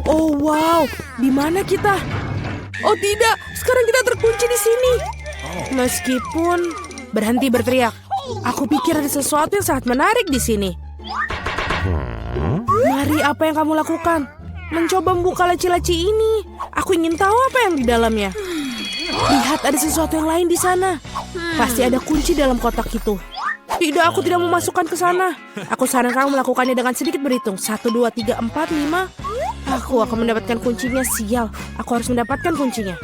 Oh wow, di mana kita? Oh tidak, sekarang kita terkunci di sini. Meskipun berhenti berteriak, aku pikir ada sesuatu yang sangat menarik di sini. Mari, apa yang kamu lakukan? Mencoba membuka laci-laci ini. Aku ingin tahu apa yang di dalamnya. Lihat, ada sesuatu yang lain di sana. Pasti ada kunci dalam kotak itu. Tidak, aku tidak mau masukkan ke sana. Aku sarankan kamu melakukannya dengan sedikit berhitung. 1, 2, 3, 4, 5. Aku akan mendapatkan kuncinya. Sial, aku harus mendapatkan kuncinya.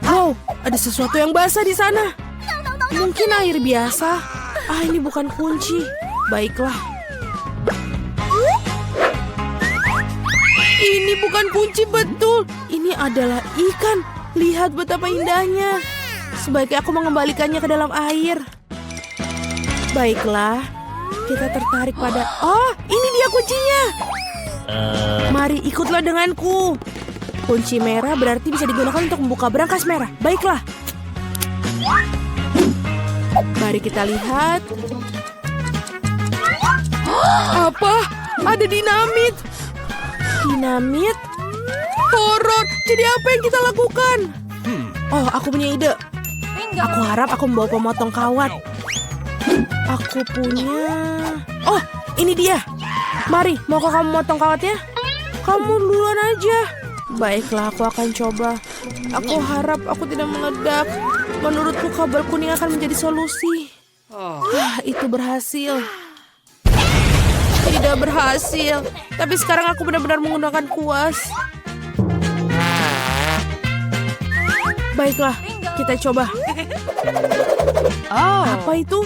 Wow, ada sesuatu yang basah di sana. Mungkin air biasa. Ini bukan kunci. Baiklah. Ini bukan kunci, betul. Ini adalah ikan. Lihat betapa indahnya. Sebaiknya aku mengembalikannya ke dalam air. Baiklah. Kita tertarik pada... Oh, ini dia kuncinya. Mari ikutlah denganku. Kunci merah berarti bisa digunakan untuk membuka brankas merah. Baiklah. Mari kita lihat. Apa? Ada dinamit. Dinamit? Horor. Jadi apa yang kita lakukan? Oh, aku punya ide. Aku harap aku membawa pemotong kawat. Aku punya... Oh, ini dia. Mari, maukah kamu motong kawatnya? Kamu duluan aja. Baiklah, aku akan coba. Aku harap aku tidak meledak. Menurutku kabel kuning akan menjadi solusi. Itu berhasil. Tidak berhasil. Tapi sekarang aku benar-benar menggunakan kuas. Baiklah, kita coba. Apa itu?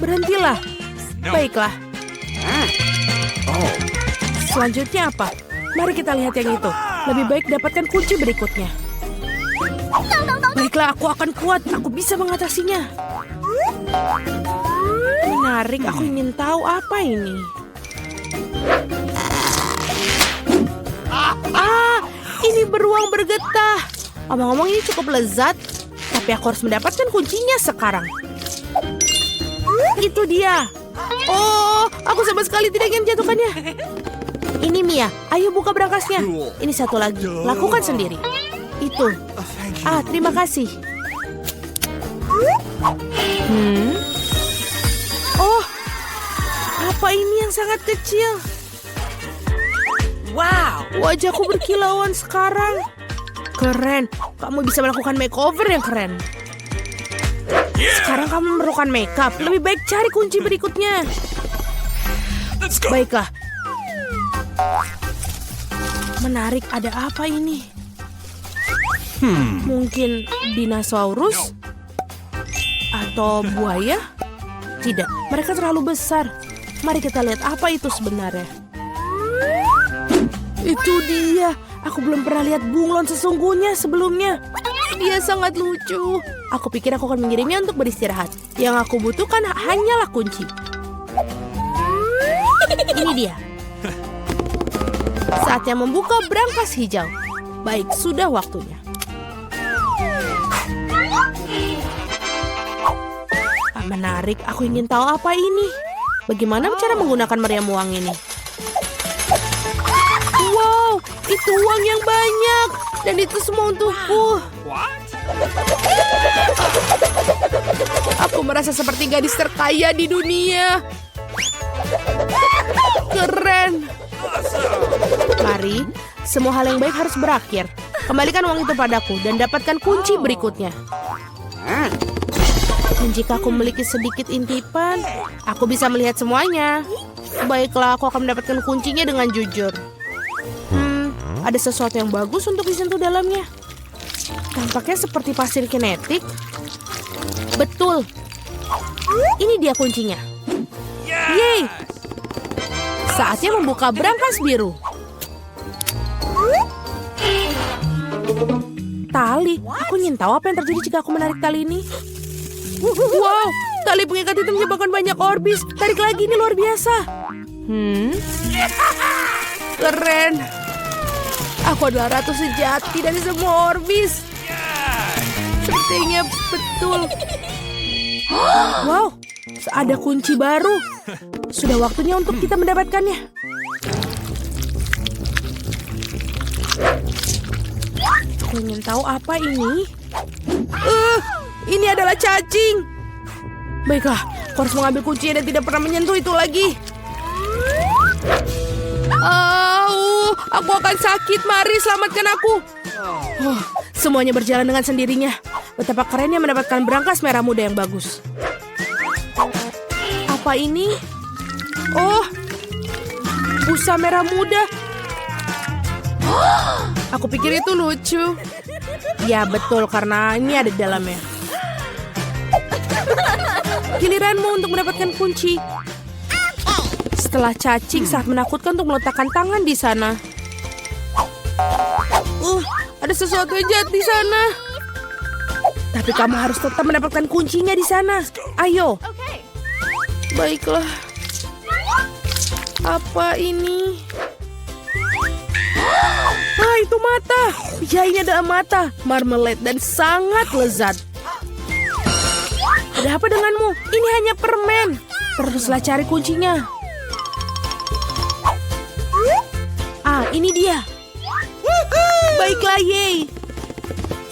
Berhentilah. Baiklah. Selanjutnya apa? Mari kita lihat yang itu. Lebih baik dapatkan kunci berikutnya. Baiklah, aku akan kuat. Aku bisa mengatasinya. Menarik, aku ingin tahu apa ini. Ini beruang bergetah. Omong-omong ini cukup lezat. Tapi aku harus mendapatkan kuncinya sekarang. Itu dia. Oh, aku sama sekali tidak ingin jatuhkannya. Ini Mia, ayo buka brankasnya. Ini satu lagi, lakukan sendiri. Itu. Terima kasih. Oh, apa ini yang sangat kecil? Wow, wajahku berkilauan sekarang. Keren, kamu bisa melakukan makeover yang keren. Sekarang kamu memerlukan makeup. Lebih baik cari kunci berikutnya. Baiklah. Menarik, ada apa ini? Mungkin dinosaurus? Atau buaya? Tidak, mereka terlalu besar. Mari kita lihat apa itu sebenarnya. Itu dia. Aku belum pernah lihat bunglon sesungguhnya sebelumnya. Dia sangat lucu. Aku pikir aku akan mengirimnya untuk beristirahat. Yang aku butuhkan hanyalah kunci. Ini dia. Saatnya membuka brankas hijau. Baik, sudah waktunya. Menarik, aku ingin tahu apa ini. Bagaimana cara menggunakan meriam uang ini? Wow, itu uang yang banyak. Dan itu semua untukku. Aku merasa seperti gadis terkaya di dunia. Keren. Mari, semua hal yang baik harus berakhir. Kembalikan uang itu padaku dan dapatkan kunci berikutnya. Dan jika aku memiliki sedikit intipan, aku bisa melihat semuanya. Baiklah, aku akan mendapatkan kuncinya dengan jujur. Ada sesuatu yang bagus untuk disentuh dalamnya. Tampaknya seperti pasir kinetik. Betul. Ini dia kuncinya. Yeay! Saatnya membuka brankas biru. Tali. Aku ingin tahu apa yang terjadi jika aku menarik tali ini. Wow, tali pengikat itu menyebabkan banyak orbis. Tarik lagi, ini luar biasa. Keren. Aku adalah ratu sejati dari semua orbis. Sepertinya betul. Wow, ada kunci baru. Sudah waktunya untuk kita mendapatkannya. Aku ingin tahu apa ini. Ini adalah cacing. Baiklah, aku harus mengambil kuncinya dan tidak pernah menyentuh itu lagi. Aku akan sakit. Mari selamatkan aku. Semuanya berjalan dengan sendirinya. Betapa kerennya mendapatkan brankas merah muda yang bagus. Apa ini? Oh, busa merah muda. Aku pikir itu lucu. Ya betul, karena ini ada di dalamnya. Giliranmu untuk mendapatkan kunci. Setelah cacing sangat menakutkan untuk meletakkan tangan di sana. Ada sesuatu yang jahat di sana. Tapi kamu harus tetap mendapatkan kuncinya di sana. Ayo. Baiklah. Apa ini? Itu mata. Ya, ini adalah mata. Marmalade dan sangat lezat. Ada apa denganmu? Ini hanya permen. Teruslah cari kuncinya. Ini dia. Baiklah, yeay.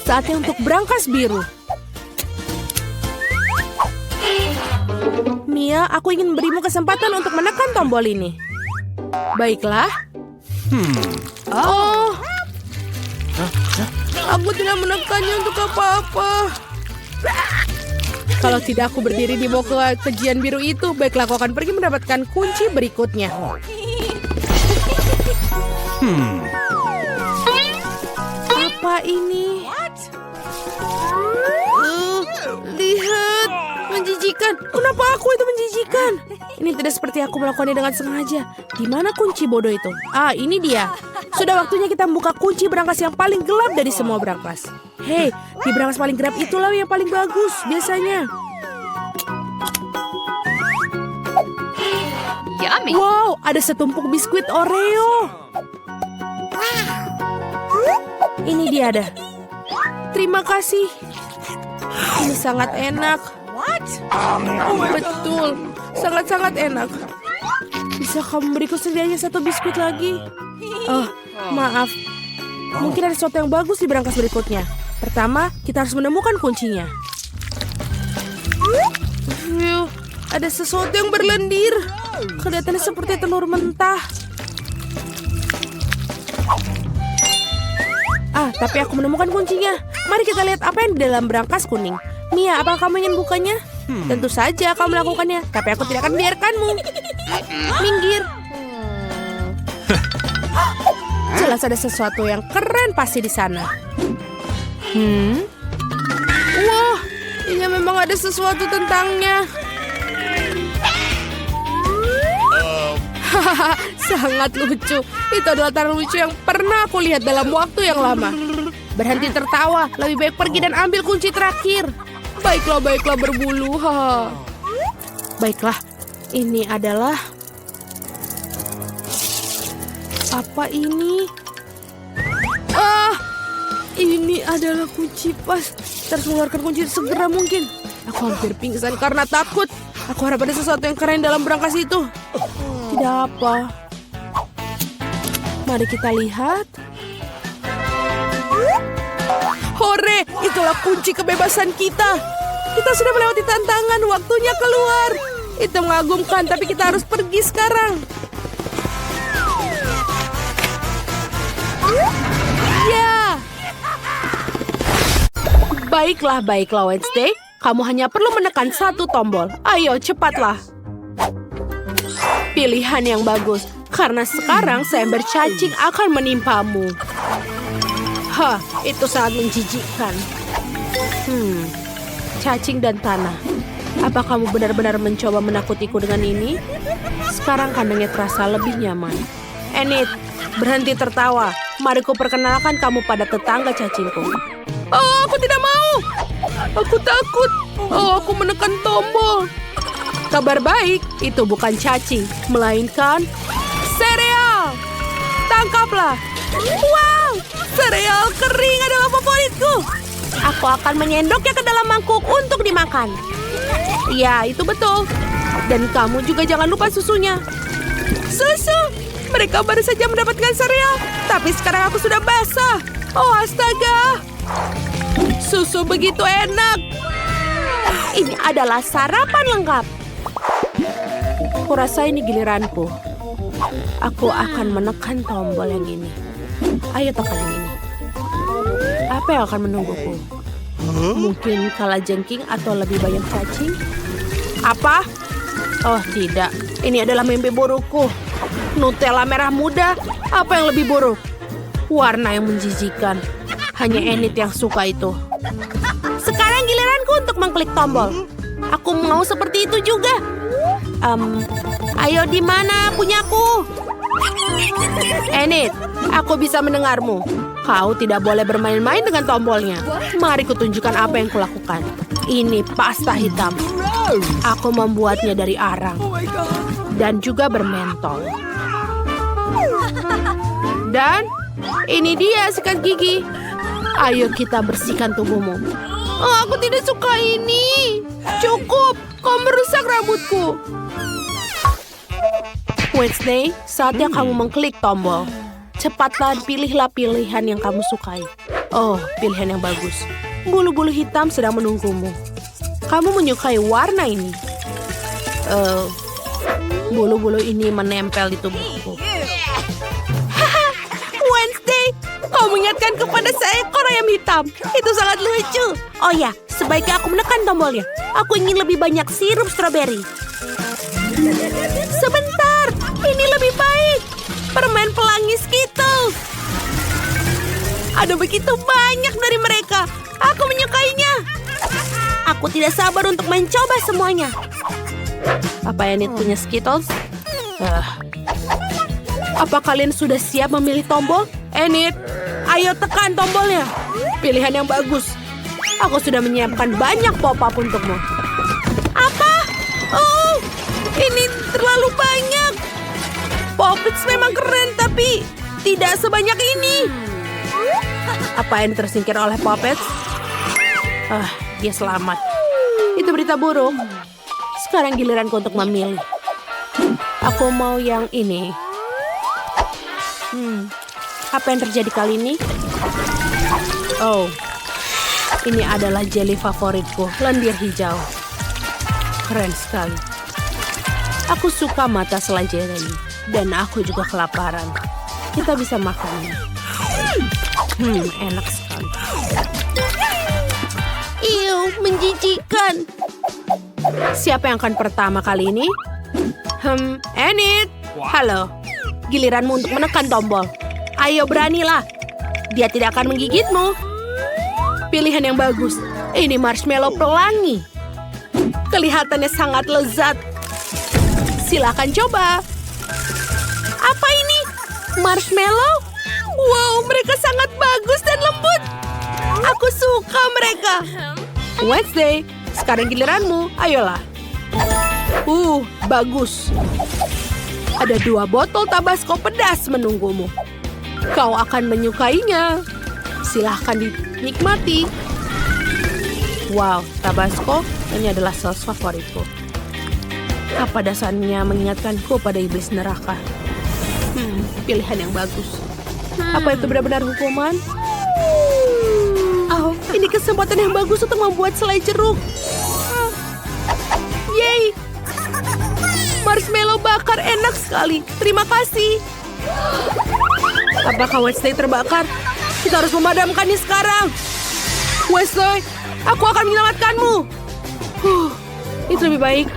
Saatnya untuk brankas biru. Mia, aku ingin berimu kesempatan untuk menekan tombol ini. Baiklah. Aku tidak menekannya untuk apa-apa. Kalau tidak aku berdiri di bawah kejian biru itu, baiklah aku akan pergi mendapatkan kunci berikutnya. Apa ini? Lihat, menjijikan. Kenapa aku itu menjijikan? Ini tidak seperti aku melakukannya dengan sengaja. Di mana kunci bodoh itu? Ini dia. Sudah waktunya kita membuka kunci brankas yang paling gelap dari semua brankas. Hei, di brankas paling gelap itulah yang paling bagus biasanya. Yummy. Wow, ada setumpuk biskuit Oreo. Ini dia ada. Terima kasih. Ini sangat enak. Betul, sangat-sangat enak. Bisa kamu beriku setidaknya satu biskuit lagi? Maaf. Mungkin ada sesuatu yang bagus di brankas berikutnya. Pertama, kita harus menemukan kuncinya. Ada sesuatu yang berlendir. Kelihatannya seperti telur mentah. Tapi aku menemukan kuncinya. Mari kita lihat apa yang di dalam brankas kuning. Mia, apakah kamu ingin bukanya? Tentu saja kamu melakukannya, tapi aku tidak akan membiarkanmu. Minggir. Jelas ada sesuatu yang keren pasti di sana. Wah, ini memang ada sesuatu tentangnya. Sangat lucu. Itu adalah tanda lucu yang pernah aku lihat dalam waktu yang lama. Berhenti tertawa. Lebih baik pergi dan ambil kunci terakhir. Baiklah berbulu. Baiklah. Ini adalah... Apa ini? Ini adalah kunci pas. Harus mengeluarkan kunci segera mungkin. Aku hampir pingsan karena takut. Aku harap ada sesuatu yang keren dalam brankas itu. Tidak apa. Mari kita lihat. Hore, itulah kunci kebebasan kita. Kita sudah melewati tantangan, waktunya keluar. Itu mengagumkan, tapi kita harus pergi sekarang. Ya. Baiklah Wednesday. Kamu hanya perlu menekan satu tombol. Ayo, cepatlah. Pilihan yang bagus, karena sekarang seember cacing akan menimpamu. Itu sangat menjijikkan. Cacing dan tanah. Apa kamu benar-benar mencoba menakutiku dengan ini? Sekarang kandangnya terasa lebih nyaman. Enid, berhenti tertawa. Mari ku perkenalkan kamu pada tetangga cacingku. Aku tidak mau. Aku takut. Aku menekan tombol. Kabar baik, itu bukan cacing, melainkan sereal. Tangkaplah. Wow, sereal kering adalah favoritku. Aku akan menyendoknya ke dalam mangkuk untuk dimakan. Ya, itu betul. Dan kamu juga jangan lupa susunya. Susu, Mereka baru saja mendapatkan sereal, tapi sekarang aku sudah basah. Oh, astaga. Susu begitu enak. Ini adalah sarapan lengkap. Kurasa ini giliranku. Aku akan menekan tombol yang ini. Ayo tekan yang ini. Apa yang akan menungguku? Mungkin kalajengking atau lebih banyak cacing? Apa? Oh, tidak. Ini adalah mimpi burukku. Nutella merah muda, apa yang lebih buruk? Warna yang menjijikan. Hanya Enid yang suka itu. Sekarang giliranku untuk mengklik tombol. Aku mau seperti itu juga. Ayo di mana punyaku? Enid, aku bisa mendengarmu. Kau tidak boleh bermain-main dengan tombolnya. Mari kutunjukkan apa yang kulakukan. Ini pasta hitam. Aku membuatnya dari arang. Dan juga bermentol. Dan ini dia sikat gigi. Ayo kita bersihkan tubuhmu. Oh, aku tidak suka ini. Cukup, kau merusak rambutku. Wednesday, saatnya kamu mengklik tombol. Cepatlah pilihlah pilihan yang kamu sukai. Oh, pilihan yang bagus. Bulu-bulu hitam sedang menunggumu. Kamu menyukai warna ini. Bulu-bulu ini menempel di tubuhku. Wednesday, kau mengingatkan kepada seekor ayam hitam. Itu sangat lucu. Oh ya, sebaiknya aku menekan tombolnya. Aku ingin lebih banyak sirup stroberi. Sebentar, ini lebih baik. Permen pelangi Skittles. Ada begitu banyak dari mereka. Aku menyukainya. Aku tidak sabar untuk mencoba semuanya. Apa Enid punya Skittles? Apa kalian sudah siap memilih tombol? Enid, ayo tekan tombolnya. Pilihan yang bagus. Aku sudah menyiapkan banyak pop-up untukmu. Apa? Oh, ini terlalu banyak. Poppets memang keren, tapi tidak sebanyak ini. Apa yang tersingkir oleh Poppets? Dia selamat. Itu berita buruk. Sekarang giliranku untuk memilih. Aku mau yang ini. Apa yang terjadi kali ini? Oh, ini adalah jelly favoritku, lendir hijau. Keren sekali. Aku suka mata selai jelly. Dan aku juga kelaparan. Kita bisa makannya. Enak sekali. Iu, menjijikan. Siapa yang akan pertama kali ini? Enid. Halo. Giliranmu untuk menekan tombol. Ayo beranilah. Dia tidak akan menggigitmu. Pilihan yang bagus. Ini marshmallow pelangi. Kelihatannya sangat lezat. Silakan coba. Apa ini? Marshmallow? Wow, mereka sangat bagus dan lembut. Aku suka mereka. Wednesday, sekarang giliranmu. Ayolah. Bagus. Ada 2 botol Tabasco pedas menunggumu. Kau akan menyukainya. Silahkan dinikmati. Wow, Tabasco ini adalah saus favoritku. Kepedasannya mengingatkanku pada iblis neraka. Pilihan yang bagus. Apa itu benar-benar hukuman? Oh, ini kesempatan yang bagus untuk membuat selai jeruk. Yeay! Marshmallow bakar enak sekali. Terima kasih. Apakah Wednesday terbakar? Kita harus memadamkannya sekarang. Wednesday, aku akan menyelamatkanmu. Itu lebih baik.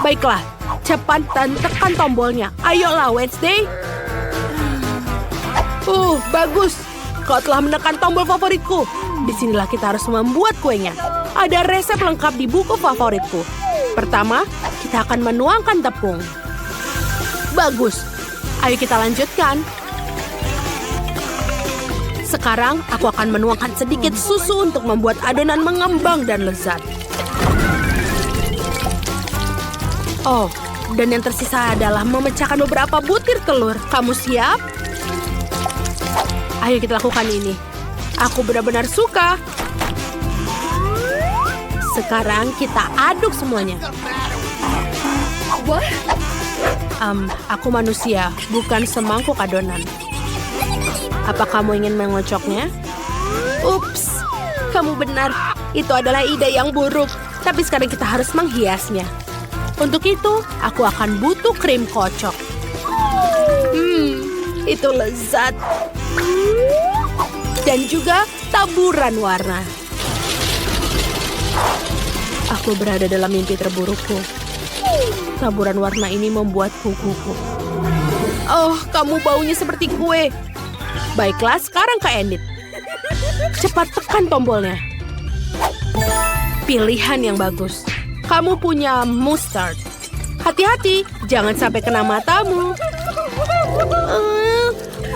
Baiklah, cepat dan tekan tombolnya. Ayolah, Wednesday. Bagus. Kau telah menekan tombol favoritku. Disinilah kita harus membuat kuenya. Ada resep lengkap di buku favoritku. Pertama, kita akan menuangkan tepung. Bagus. Ayo kita lanjutkan. Sekarang, aku akan menuangkan sedikit susu untuk membuat adonan mengembang dan lezat. Oh, dan yang tersisa adalah memecahkan beberapa butir telur. Kamu siap? Ayo kita lakukan ini. Aku benar-benar suka. Sekarang kita aduk semuanya. Aku manusia, bukan semangkuk adonan. Apa kamu ingin mengocoknya? Ups, kamu benar. Itu adalah ide yang buruk. Tapi sekarang kita harus menghiasnya. Untuk itu, aku akan butuh krim kocok. Itu lezat. Dan juga taburan warna. Aku berada dalam mimpi terburukku. Taburan warna ini membuatku gugup. Oh, kamu baunya seperti kue. Baiklah, sekarang Kak Enid. Cepat tekan tombolnya. Pilihan yang bagus. Kamu punya mustard. Hati-hati, jangan sampai kena matamu.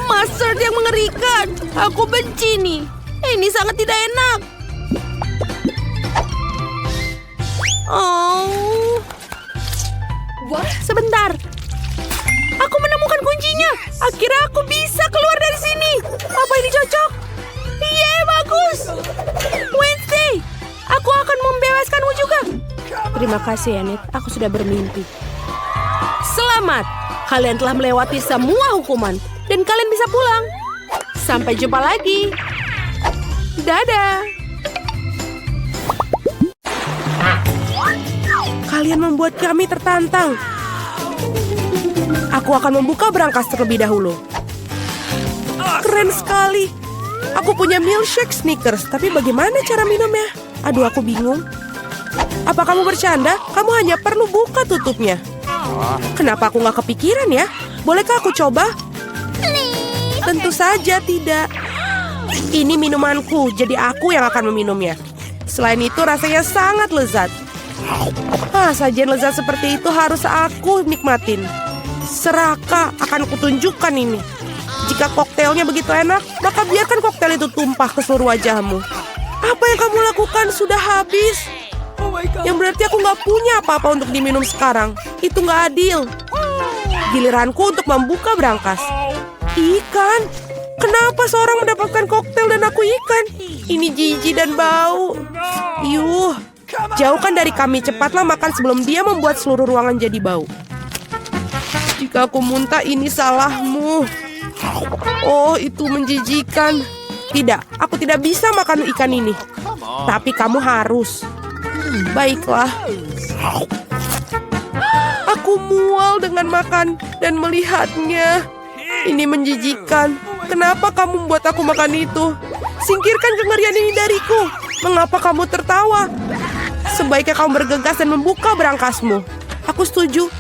Mustard yang mengerikan. Aku benci nih. Ini sangat tidak enak. Oh. Sebentar. Aku menemukan kuncinya. Akhirnya aku bisa keluar dari sini. Apa ini cocok? Yeay, bagus. Wednesday, aku akan membebaskanmu juga. Terima kasih, Enid. Aku sudah bermimpi. Selamat. Kalian telah melewati semua hukuman. Dan kalian bisa pulang. Sampai jumpa lagi. Dadah. Kalian membuat kami tertantang. Aku akan membuka berangkas terlebih dahulu. Keren sekali. Aku punya milkshake Snickers, tapi bagaimana cara minumnya? Aduh, aku bingung. Apa kamu bercanda? Kamu hanya perlu buka tutupnya. Kenapa aku nggak kepikiran ya? Bolehkah aku coba? Tentu saja tidak. Ini minumanku, jadi aku yang akan meminumnya. Selain itu rasanya sangat lezat. Sajian lezat seperti itu harus aku nikmatin. Seraka akan kutunjukkan ini. Jika koktailnya begitu enak, maka biarkan koktail itu tumpah ke seluruh wajahmu. Apa yang kamu lakukan sudah habis. Yang berarti aku nggak punya apa-apa untuk diminum sekarang. Itu nggak adil. Giliranku untuk membuka berangkas. Ikan? Kenapa seorang mendapatkan koktail dan aku ikan? Ini jijik dan bau. Yuh. Jauhkan dari kami, cepatlah makan sebelum dia membuat seluruh ruangan jadi bau. Jika aku muntah, ini salahmu. Oh, itu menjijikan. Tidak, aku tidak bisa makan ikan ini. Tapi kamu harus. Baiklah. Aku mual dengan makan dan melihatnya. Ini menjijikan. Kenapa kamu membuat aku makan itu? Singkirkan kengerian ini dariku. Mengapa kamu tertawa? Sebaiknya kamu bergegas dan membuka berangkasmu. Aku setuju.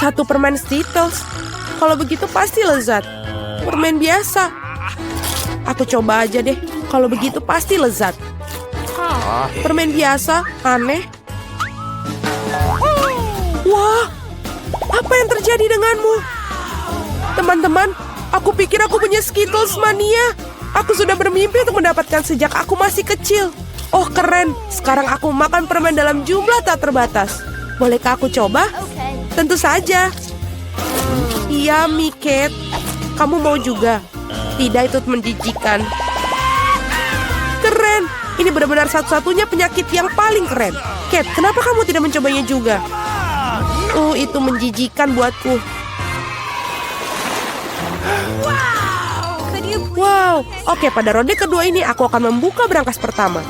1 permen Skittles. Kalau begitu pasti lezat. Permen biasa. Aku coba aja deh. Kalau begitu pasti lezat. Permen biasa, aneh. Wah, apa yang terjadi denganmu? Teman-teman, aku pikir aku punya Skittles mania. Aku sudah bermimpi untuk mendapatkan sejak aku masih kecil. Oh, keren. Sekarang aku makan permen dalam jumlah tak terbatas. Bolehkah aku coba? Tentu saja. Iya, Miket. Kamu mau juga? Tidak, itu menjijikan. Keren. Ini benar-benar satu-satunya penyakit yang paling keren. Cat, kenapa kamu tidak mencobanya juga? Itu menjijikan buatku. Wow. Oke, pada ronde kedua ini aku akan membuka berangkas pertama.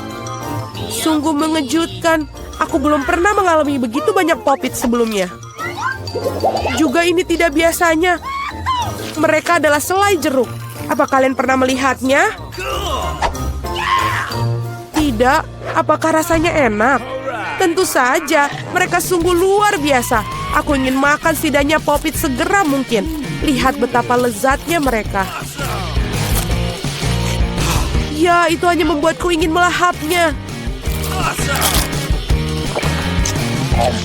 Sungguh mengejutkan. Aku belum pernah mengalami begitu banyak popit sebelumnya. Juga ini tidak biasanya. Mereka adalah selai jeruk. Apa kalian pernah melihatnya? Tidak. Apakah rasanya enak? Tentu saja. Mereka sungguh luar biasa. Aku ingin makan setidaknya popit segera mungkin. Lihat betapa lezatnya mereka. Ya, itu hanya membuatku ingin melahapnya.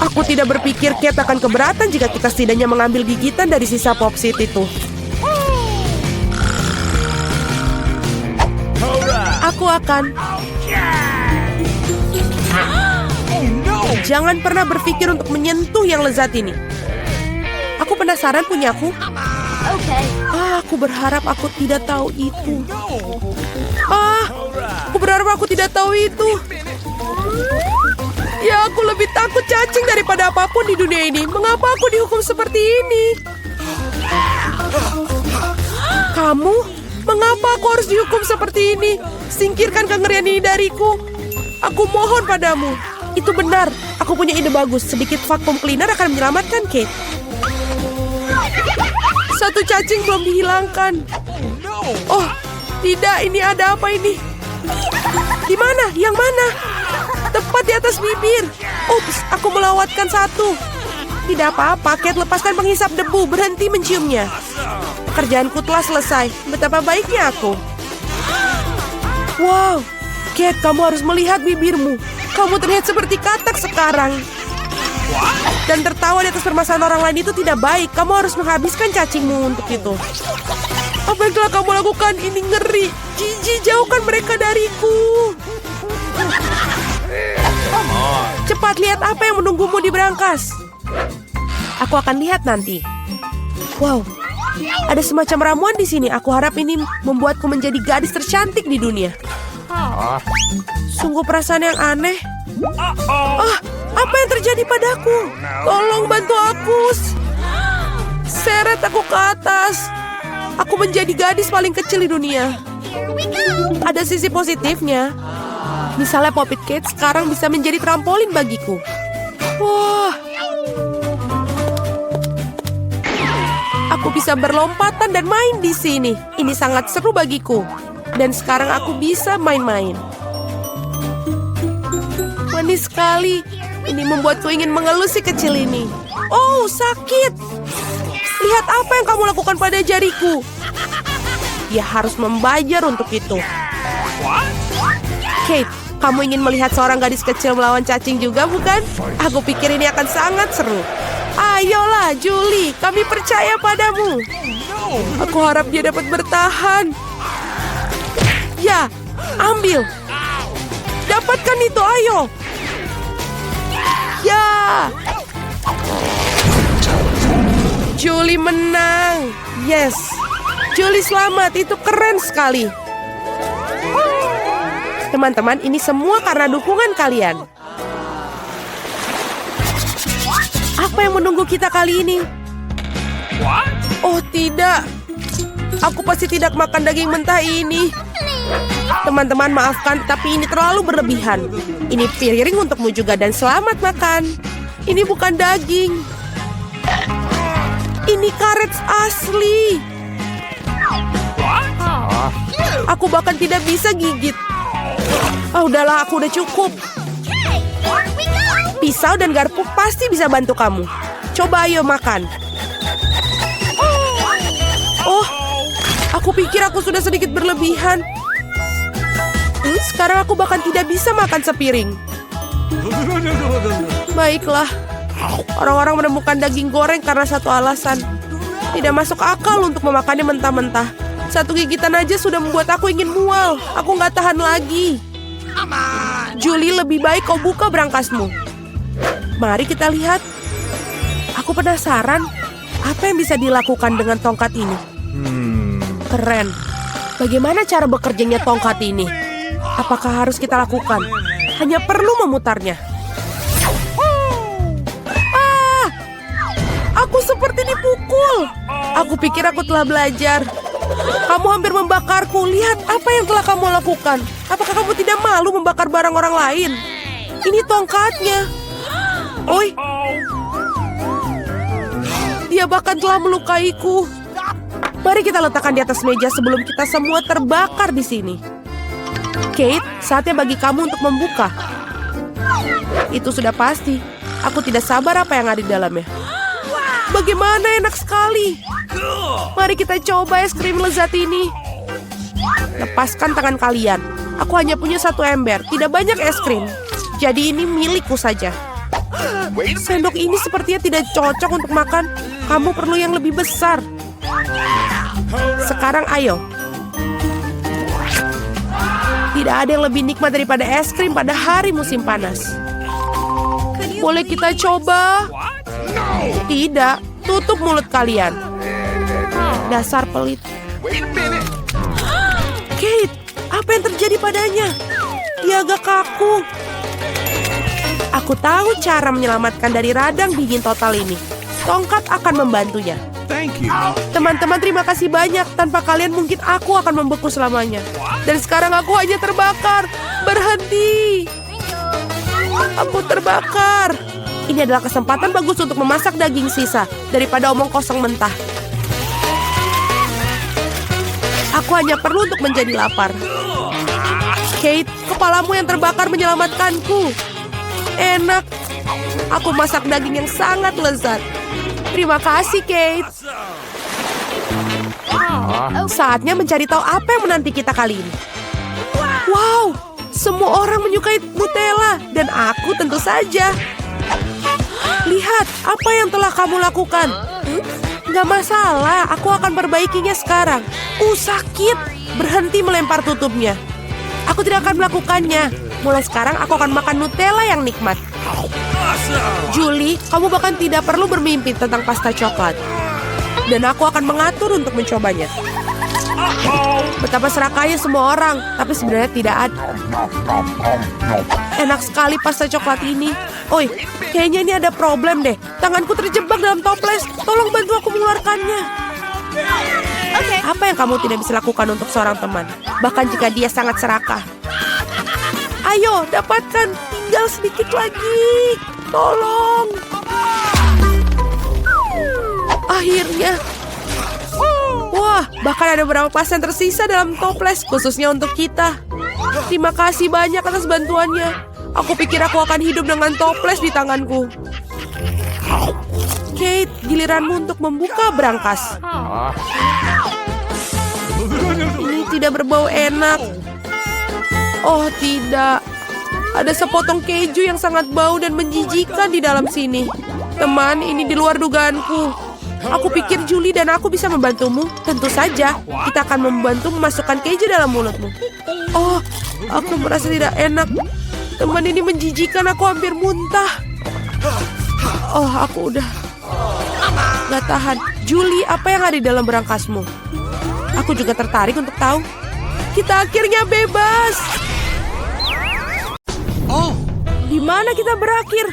Aku tidak berpikir Cat akan keberatan jika kita setidaknya mengambil gigitan dari sisa popsit itu. Aku akan... Jangan pernah berpikir untuk menyentuh yang lezat ini. Aku penasaran punyaku. Aku berharap aku tidak tahu itu. Aku berharap aku tidak tahu itu. Ya, aku lebih takut cacing daripada apapun di dunia ini. Mengapa aku dihukum seperti ini? Kamu? Mengapa aku harus dihukum seperti ini? Singkirkan kengerian ini dariku. Aku mohon padamu. Itu benar. Aku punya ide bagus. Sedikit vacuum cleaner akan menyelamatkan Kate. Satu cacing belum dihilangkan. Oh, tidak. Ini ada apa ini? Di mana? Yang mana? Tepat di atas bibir. Ups, aku melewatkan satu. Tidak apa-apa, Kate, lepaskan penghisap debu. Berhenti menciumnya. Pekerjaanku telah selesai. Betapa baiknya aku. Wow, Kate, kamu harus melihat bibirmu. Kamu terlihat seperti katak sekarang. Dan tertawa di atas permasalahan orang lain itu tidak baik. Kamu harus menghabiskan cacingmu untuk itu. Apa yang telah kamu lakukan? Ini ngeri. Jijik, jauhkan mereka dariku. Cepat lihat apa yang menunggumu di berangkas. Aku akan lihat nanti. Wow, ada semacam ramuan di sini. Aku harap ini membuatku menjadi gadis tercantik di dunia. Sungguh perasaan yang aneh. Ah, apa yang terjadi padaku? Tolong bantu aku. Seret aku ke atas. Aku menjadi gadis paling kecil di dunia. Ada sisi positifnya. Misalnya Poppet Kate sekarang bisa menjadi trampolin bagiku. Wah. Aku bisa berlompatan dan main di sini. Ini sangat seru bagiku. Dan sekarang aku bisa main-main. Manis sekali. Ini membuatku ingin mengelus si kecil ini. Oh, sakit. Lihat apa yang kamu lakukan pada jariku. Dia harus membayar untuk itu. Kate, kamu ingin melihat seorang gadis kecil melawan cacing juga, bukan? Aku pikir ini akan sangat seru. Ayolah, Julie, kami percaya padamu. Aku harap dia dapat bertahan. Ya, ambil. Dapatkan itu, ayo. Ya. Julie menang. Yes. Julie selamat, itu keren sekali. Teman-teman, ini semua karena dukungan kalian. Apa yang menunggu kita kali ini? Oh tidak. Aku pasti tidak makan daging mentah ini. Teman-teman, maafkan, tapi ini terlalu berlebihan. Ini piring untukmu juga dan selamat makan. Ini bukan daging. Ini karet asli. Aku bahkan tidak bisa gigit. Oh, udahlah, aku udah cukup. Pisau dan garpu pasti bisa bantu kamu. Coba ayo makan. Oh, aku pikir aku sudah sedikit berlebihan. Sekarang aku bahkan tidak bisa makan sepiring. Baiklah. Orang-orang menemukan daging goreng karena satu alasan. Tidak masuk akal untuk memakannya mentah-mentah. Satu gigitan aja sudah membuat aku ingin mual. Aku nggak tahan lagi. Julie, lebih baik kau buka berangkasmu. Mari kita lihat. Aku penasaran. Apa yang bisa dilakukan dengan tongkat ini? Keren. Bagaimana cara bekerjanya tongkat ini? Apakah harus kita lakukan? Hanya perlu memutarnya. Ah! Aku seperti dipukul. Aku pikir aku telah belajar. Kamu hampir membakarku. Lihat apa yang telah kamu lakukan. Apakah kamu tidak malu membakar barang orang lain? Ini tongkatnya. Oi. Dia bahkan telah melukaiku. Mari kita letakkan di atas meja sebelum kita semua terbakar di sini. Kate, saatnya bagi kamu untuk membuka. Itu sudah pasti. Aku tidak sabar apa yang ada di dalamnya. Bagaimana enak sekali. Mari kita coba es krim lezat ini. Lepaskan tangan kalian. Aku hanya punya satu ember. Tidak banyak es krim. Jadi ini milikku saja. Sendok ini sepertinya tidak cocok untuk makan. Kamu perlu yang lebih besar. Sekarang ayo. Tidak ada yang lebih nikmat daripada es krim pada hari musim panas. Boleh kita coba? Tidak, tutup mulut kalian. Dasar pelit. Kate, apa yang terjadi padanya? Dia agak kaku. Aku Aku tahu cara menyelamatkan dari radang dingin total ini. Tongkat akan membantunya. Thank you. Teman-teman, terima kasih banyak. Tanpa kalian mungkin aku akan membeku selamanya. Dan sekarang aku hanya terbakar. Berhenti. Aku terbakar. Ini adalah kesempatan bagus untuk memasak daging sisa daripada omong kosong mentah. Aku hanya perlu untuk menjadi lapar. Kate, kepalamu yang terbakar menyelamatkanku. Enak. Aku masak daging yang sangat lezat. Terima kasih, Kate. Saatnya mencari tahu apa yang menanti kita kali ini. Wow, semua orang menyukai Nutella. Dan aku tentu saja. Lihat, apa yang telah kamu lakukan? Gak masalah, aku akan perbaikinya sekarang. Sakit. Berhenti melempar tutupnya. Aku tidak akan melakukannya. Mulai sekarang aku akan makan Nutella yang nikmat. Julie, kamu bahkan tidak perlu bermimpi tentang pasta coklat. Dan aku akan mengatur untuk mencobanya. Betapa serakahnya semua orang, tapi sebenarnya tidak ada. Enak sekali pasta coklat ini. Oi, kayaknya ini ada problem deh. Tanganku terjebak dalam toples. Tolong bantu aku mengeluarkannya. Apa yang kamu tidak bisa lakukan untuk seorang teman? Bahkan jika dia sangat serakah. Ayo, dapatkan. Tinggal sedikit lagi. Tolong. Akhirnya. Wah, bahkan ada beberapa pasta yang tersisa dalam toples, khususnya untuk kita. Terima kasih banyak atas bantuannya. Aku pikir aku akan hidup dengan toples di tanganku. Kate, giliranmu untuk membuka brankas. Ini tidak berbau enak. Oh tidak. Ada sepotong keju yang sangat bau dan menjijikan di dalam sini. Teman, ini di luar dugaanku. Aku pikir Julie dan aku bisa membantumu. Tentu saja, kita akan membantu memasukkan keju dalam mulutmu. Oh, aku merasa tidak enak. Teman, ini menjijikan, aku hampir muntah. Oh, aku udah gak tahan. Julie, apa yang ada di dalam berangkasmu? Aku juga tertarik untuk tahu. Kita akhirnya bebas. Oh, di mana kita berakhir?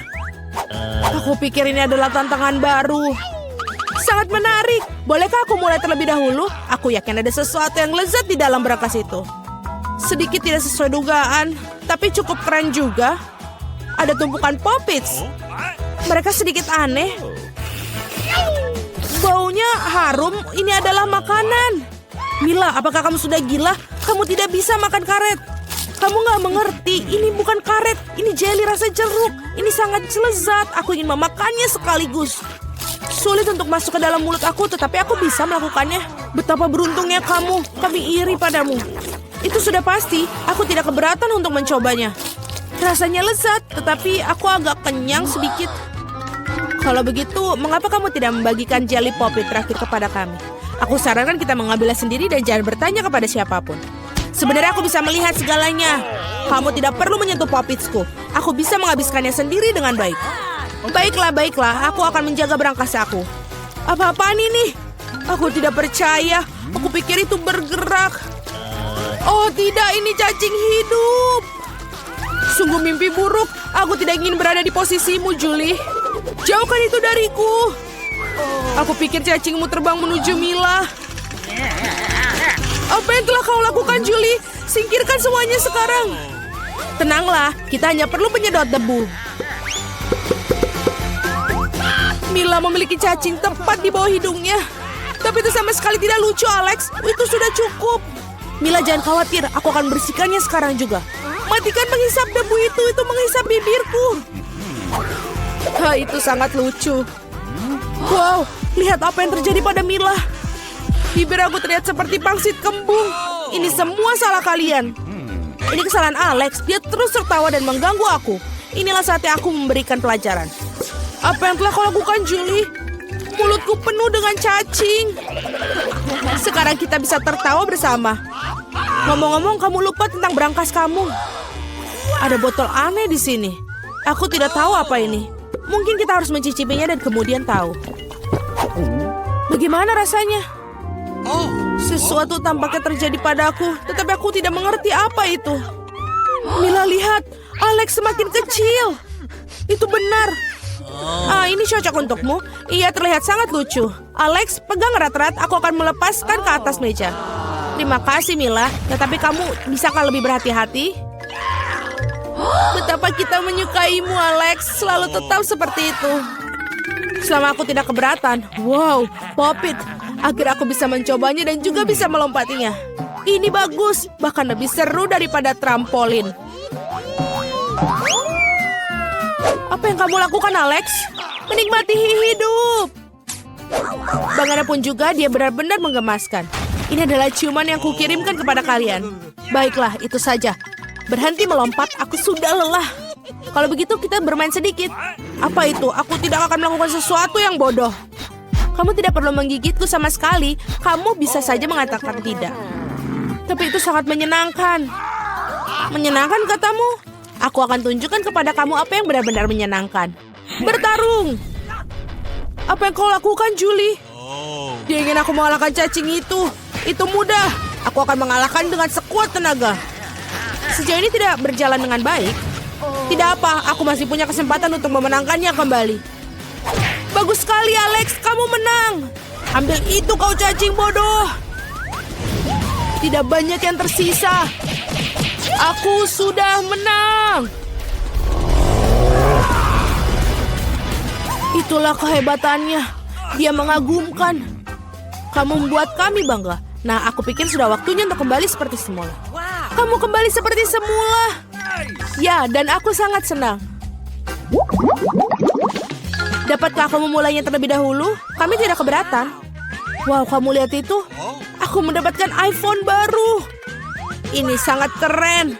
Aku pikir ini adalah tantangan baru. Sangat menarik. Bolehkah aku mulai terlebih dahulu? Aku yakin ada sesuatu yang lezat di dalam berangkas itu. Sedikit tidak sesuai dugaan, tapi cukup keren juga. Ada tumpukan Poppits. Mereka sedikit aneh. Baunya harum. Ini adalah makanan. Mila, apakah kamu sudah gila? Kamu tidak bisa makan karet. Kamu nggak mengerti. Ini bukan karet. Ini jelly rasa jeruk. Ini sangat lezat. Aku ingin memakannya sekaligus. Sulit untuk masuk ke dalam mulut aku, tetapi aku bisa melakukannya. Betapa beruntungnya kamu. Kami iri padamu. Itu sudah pasti. Aku tidak keberatan untuk mencobanya. Rasanya lezat, tetapi aku agak kenyang sedikit. Kalau begitu, mengapa kamu tidak membagikan jelly Poppit terakhir kepada kami? Aku sarankan kita mengambilnya sendiri dan jangan bertanya kepada siapapun. Sebenarnya aku bisa melihat segalanya. Kamu tidak perlu menyentuh Poppitsku. Aku bisa menghabiskannya sendiri dengan baik. Baiklah. Aku akan menjaga berangkas aku. Apa-apaan ini? Aku tidak percaya. Aku pikir itu bergerak. Oh tidak, ini cacing hidup. Sungguh mimpi buruk. Aku tidak ingin berada di posisimu, Julie. Jauhkan itu dariku. Aku pikir cacingmu terbang menuju Mila. Apa yang telah kau lakukan, Julie? Singkirkan semuanya sekarang. Tenanglah, kita hanya perlu penyedot debu. Mila memiliki cacing tepat di bawah hidungnya. Tapi itu sama sekali tidak lucu, Alex. Itu sudah cukup. Mila, jangan khawatir. Aku akan bersihkannya sekarang juga. Matikan menghisap debu itu menghisap bibirku. Itu sangat lucu. Wow, lihat apa yang terjadi pada Mila. Bibir aku terlihat seperti pangsit kembung. Ini semua salah kalian. Ini kesalahan Alex. Dia terus tertawa dan mengganggu aku. Inilah saatnya aku memberikan pelajaran. Apa yang telah kau lakukan, Julie? Mulutku penuh dengan cacing. Sekarang kita bisa tertawa bersama. Ngomong-ngomong, kamu lupa tentang berangkas kamu. Ada botol aneh di sini. Aku tidak tahu apa ini. Mungkin kita harus mencicipinya dan kemudian tahu. Bagaimana rasanya? Sesuatu tampaknya terjadi padaku, tetapi aku tidak mengerti apa itu. Mila, lihat. Alex semakin kecil. Itu benar. Ini cocok untukmu. Ia terlihat sangat lucu. Alex, pegang erat-erat. Aku akan melepaskan ke atas meja. Terima kasih, Mila. Tetapi kamu bisakah lebih berhati-hati? Betapa kita menyukaimu, Alex. Selalu tetap seperti itu. Selama aku tidak keberatan. Wow, Pop It. Akhirnya aku bisa mencobanya dan juga bisa melompatinya. Ini bagus. Bahkan lebih seru daripada trampolin. Apa yang kamu lakukan, Alex? Menikmati hidup. Bagaimanapun juga, dia benar-benar menggemaskan. Ini adalah ciuman yang kukirimkan kepada kalian. Baiklah, itu saja. Berhenti melompat, aku sudah lelah. Kalau begitu, kita bermain sedikit. Apa itu? Aku tidak akan melakukan sesuatu yang bodoh. Kamu tidak perlu menggigitku sama sekali. Kamu bisa saja mengatakan tidak. Tapi itu sangat menyenangkan. Menyenangkan katamu? Aku akan tunjukkan kepada kamu apa yang benar-benar menyenangkan. Bertarung! Apa yang kau lakukan, Julie? Dia ingin aku mengalahkan cacing itu. Itu mudah. Aku akan mengalahkan dengan sekuat tenaga. Sejauh ini tidak berjalan dengan baik. Tidak apa, aku masih punya kesempatan untuk memenangkannya kembali. Bagus sekali, Alex. Kamu menang. Ambil itu, kau cacing bodoh. Tidak banyak yang tersisa. Aku sudah menang. Itulah kehebatannya. Dia mengagumkan. Kamu membuat kami bangga. Nah, aku pikir sudah waktunya untuk kembali seperti semula. Kamu kembali seperti semula. Ya, dan aku sangat senang. Dapatkah kamu memulainya terlebih dahulu? Kami tidak keberatan. Wow, kamu lihat itu? Aku mendapatkan iPhone baru. Ini sangat keren.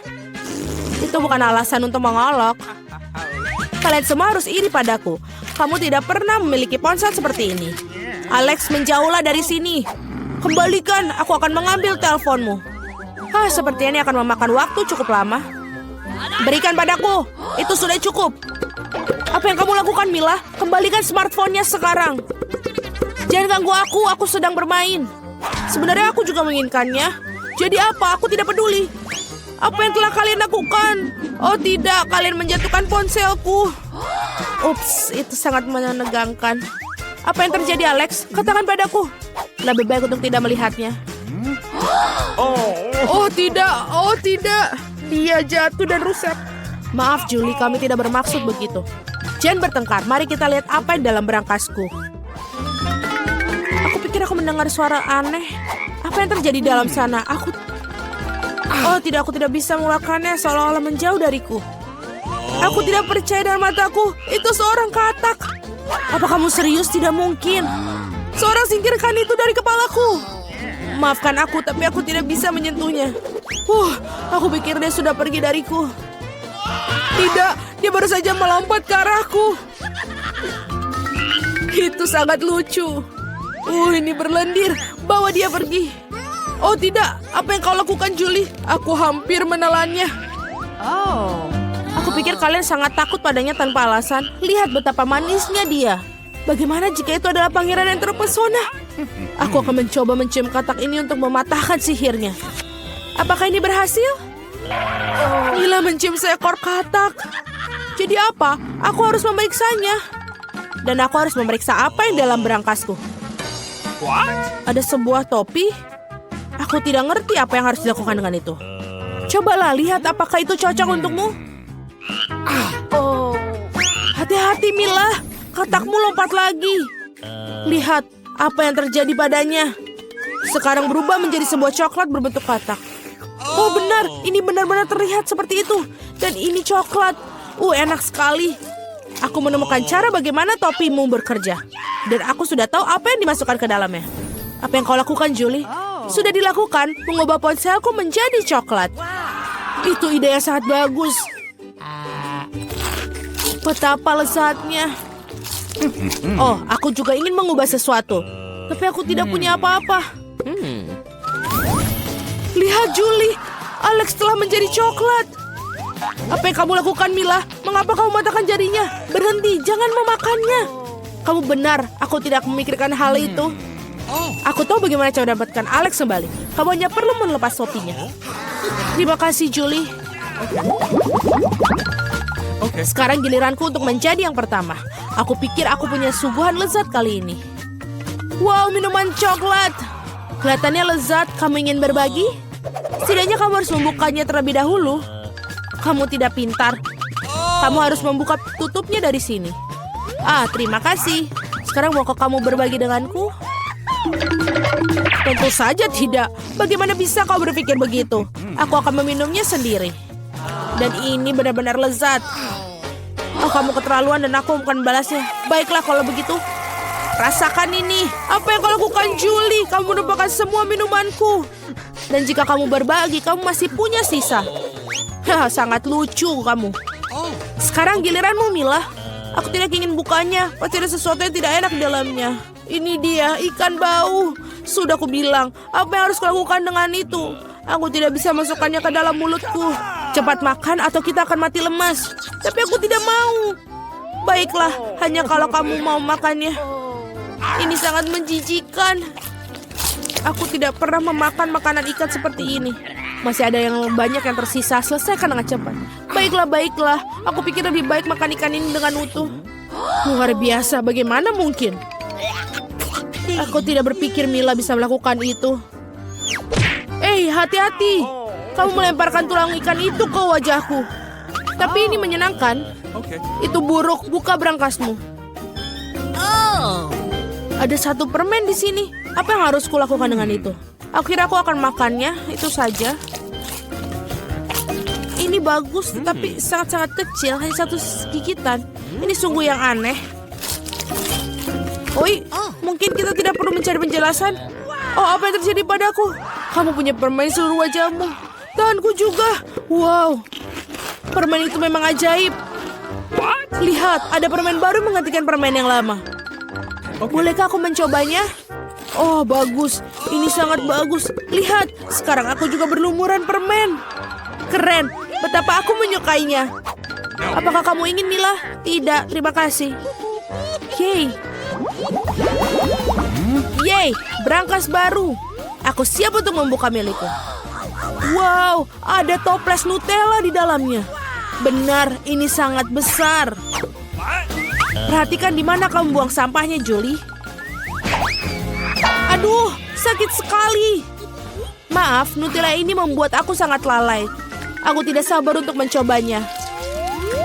Itu bukan alasan untuk mengolok. Kalian semua harus iri padaku. Kamu tidak pernah memiliki ponsel seperti ini. Alex, menjauhlah dari sini. Kembalikan, aku akan mengambil teleponmu. Seperti ini akan memakan waktu cukup lama. Berikan padaku. Itu sudah cukup. Apa yang kamu lakukan, Mila? Kembalikan smartphone-nya sekarang. Jangan ganggu aku sedang bermain. Sebenarnya aku juga menginginkannya. Jadi apa? Aku tidak peduli. Apa yang telah kalian lakukan? Oh tidak, kalian menjatuhkan ponselku. Ups, itu sangat menegangkan. Apa yang terjadi, Alex? Katakan padaku. Lebih baik untuk tidak melihatnya. Oh tidak. Dia jatuh dan rusak. Maaf, Julie, kami tidak bermaksud begitu. Jangan bertengkar, mari kita lihat apa yang dalam berangkasku. Aku pikir aku mendengar suara aneh. Apa yang terjadi dalam sana? Aku tidak bisa melakukannya, seolah-olah menjauh dariku. Aku tidak percaya dengan mataku. Itu seorang katak. Apa kamu serius? Tidak mungkin. Seorang singkirkan itu dari kepalaku. Maafkan aku, tapi aku tidak bisa menyentuhnya. Aku pikir dia sudah pergi dariku. Tidak, dia baru saja melompat ke arahku. Itu sangat lucu. Ini berlendir. Bawa dia pergi. Oh tidak, apa yang kau lakukan, Julie? Aku hampir menelannya. Aku pikir kalian sangat takut padanya tanpa alasan. Lihat betapa manisnya dia. Bagaimana jika itu adalah pangeran yang terpesona? Aku akan mencoba mencium katak ini untuk mematahkan sihirnya. Apakah ini berhasil? Mila mencium seekor katak. Jadi apa? Aku harus memeriksanya. Dan aku harus memeriksa apa yang dalam berangkasku. Ada sebuah topi. Aku tidak ngerti apa yang harus dilakukan dengan itu. Cobalah lihat apakah itu cocok untukmu. Hati-hati, Mila. Katakmu lompat lagi. Lihat apa yang terjadi padanya. Sekarang berubah menjadi sebuah coklat berbentuk katak. Oh benar, ini benar-benar terlihat seperti itu. Dan ini coklat. Enak sekali. Aku menemukan cara bagaimana topimu bekerja. Dan aku sudah tahu apa yang dimasukkan ke dalamnya. Apa yang kau lakukan, Julie? Sudah dilakukan, mengubah ponselku menjadi coklat. Itu ide yang sangat bagus. Betapa lezatnya. Aku juga ingin mengubah sesuatu. Tapi aku tidak punya apa-apa. Lihat, Julie. Alex telah menjadi coklat. Apa yang kamu lakukan, Mila? Mengapa kamu mematahkan jarinya? Berhenti, jangan memakannya. Kamu benar, aku tidak memikirkan hal itu. Aku tahu bagaimana cara mendapatkan Alex kembali. Kamu hanya perlu melepas topinya. Terima kasih, Julie. Sekarang giliranku untuk menjadi yang pertama. Aku pikir aku punya suguhan lezat kali ini. Wow, minuman coklat. Kelihatannya lezat. Kamu ingin berbagi? Setidaknya kamu harus membukanya terlebih dahulu. Kamu tidak pintar. Kamu harus membuka tutupnya dari sini. Terima kasih. Sekarang maukah kamu berbagi denganku? Tentu saja tidak. Bagaimana bisa kau berpikir begitu? Aku akan meminumnya sendiri. Dan ini benar-benar lezat. Kamu keterlaluan dan aku bukan balasnya. Baiklah kalau begitu. Rasakan ini. Apa yang kau lakukan, Julie? Kamu menumpahkan semua minumanku. Dan jika kamu berbagi, kamu masih punya sisa. Sangat lucu kamu. Sekarang giliranmu, Mila. Aku tidak ingin bukanya. Pasti ada sesuatu yang tidak enak di dalamnya. Ini dia, ikan bau. Sudah aku bilang, apa yang harus kulakukan dengan itu? Aku tidak bisa masukkannya ke dalam mulutku. Cepat makan atau kita akan mati lemas. Tapi aku tidak mau. Baiklah, hanya kalau kamu mau makannya. Ini sangat menjijikan. Aku tidak pernah memakan makanan ikan seperti ini. Masih ada yang banyak yang tersisa. Selesaikan dengan cepat. Baiklah. Aku pikir lebih baik makan ikan ini dengan utuh. Luar biasa, bagaimana mungkin? Aku tidak berpikir Mila bisa melakukan itu. Hati-hati. Kamu melemparkan tulang ikan itu ke wajahku. Tapi ini menyenangkan. Itu buruk, buka brangasmu. Ada satu permen di sini. Apa yang harus kulakukan dengan itu? Aku kira aku akan makannya, itu saja. Ini bagus, tapi sangat-sangat kecil, hanya satu gigitan. Ini sungguh yang aneh. Oi, mungkin kita tidak perlu mencari penjelasan. Apa yang terjadi padaku? Kamu punya permen seluruh wajahmu. Tanganku juga. Wow, permen itu memang ajaib. Lihat, ada permen baru menggantikan permen yang lama. Bolehkah aku mencobanya? Bagus. Ini sangat bagus. Lihat, sekarang aku juga berlumuran permen. Keren. Betapa aku menyukainya. Apakah kamu ingin, Mila? Tidak, terima kasih. Yeay, brankas baru. Aku siap untuk membuka milikku. Wow, ada toples Nutella di dalamnya. Benar, ini sangat besar. Perhatikan di mana kamu buang sampahnya, Julie. Aduh, sakit sekali. Maaf, Nutella ini membuat aku sangat lalai. Aku tidak sabar untuk mencobanya.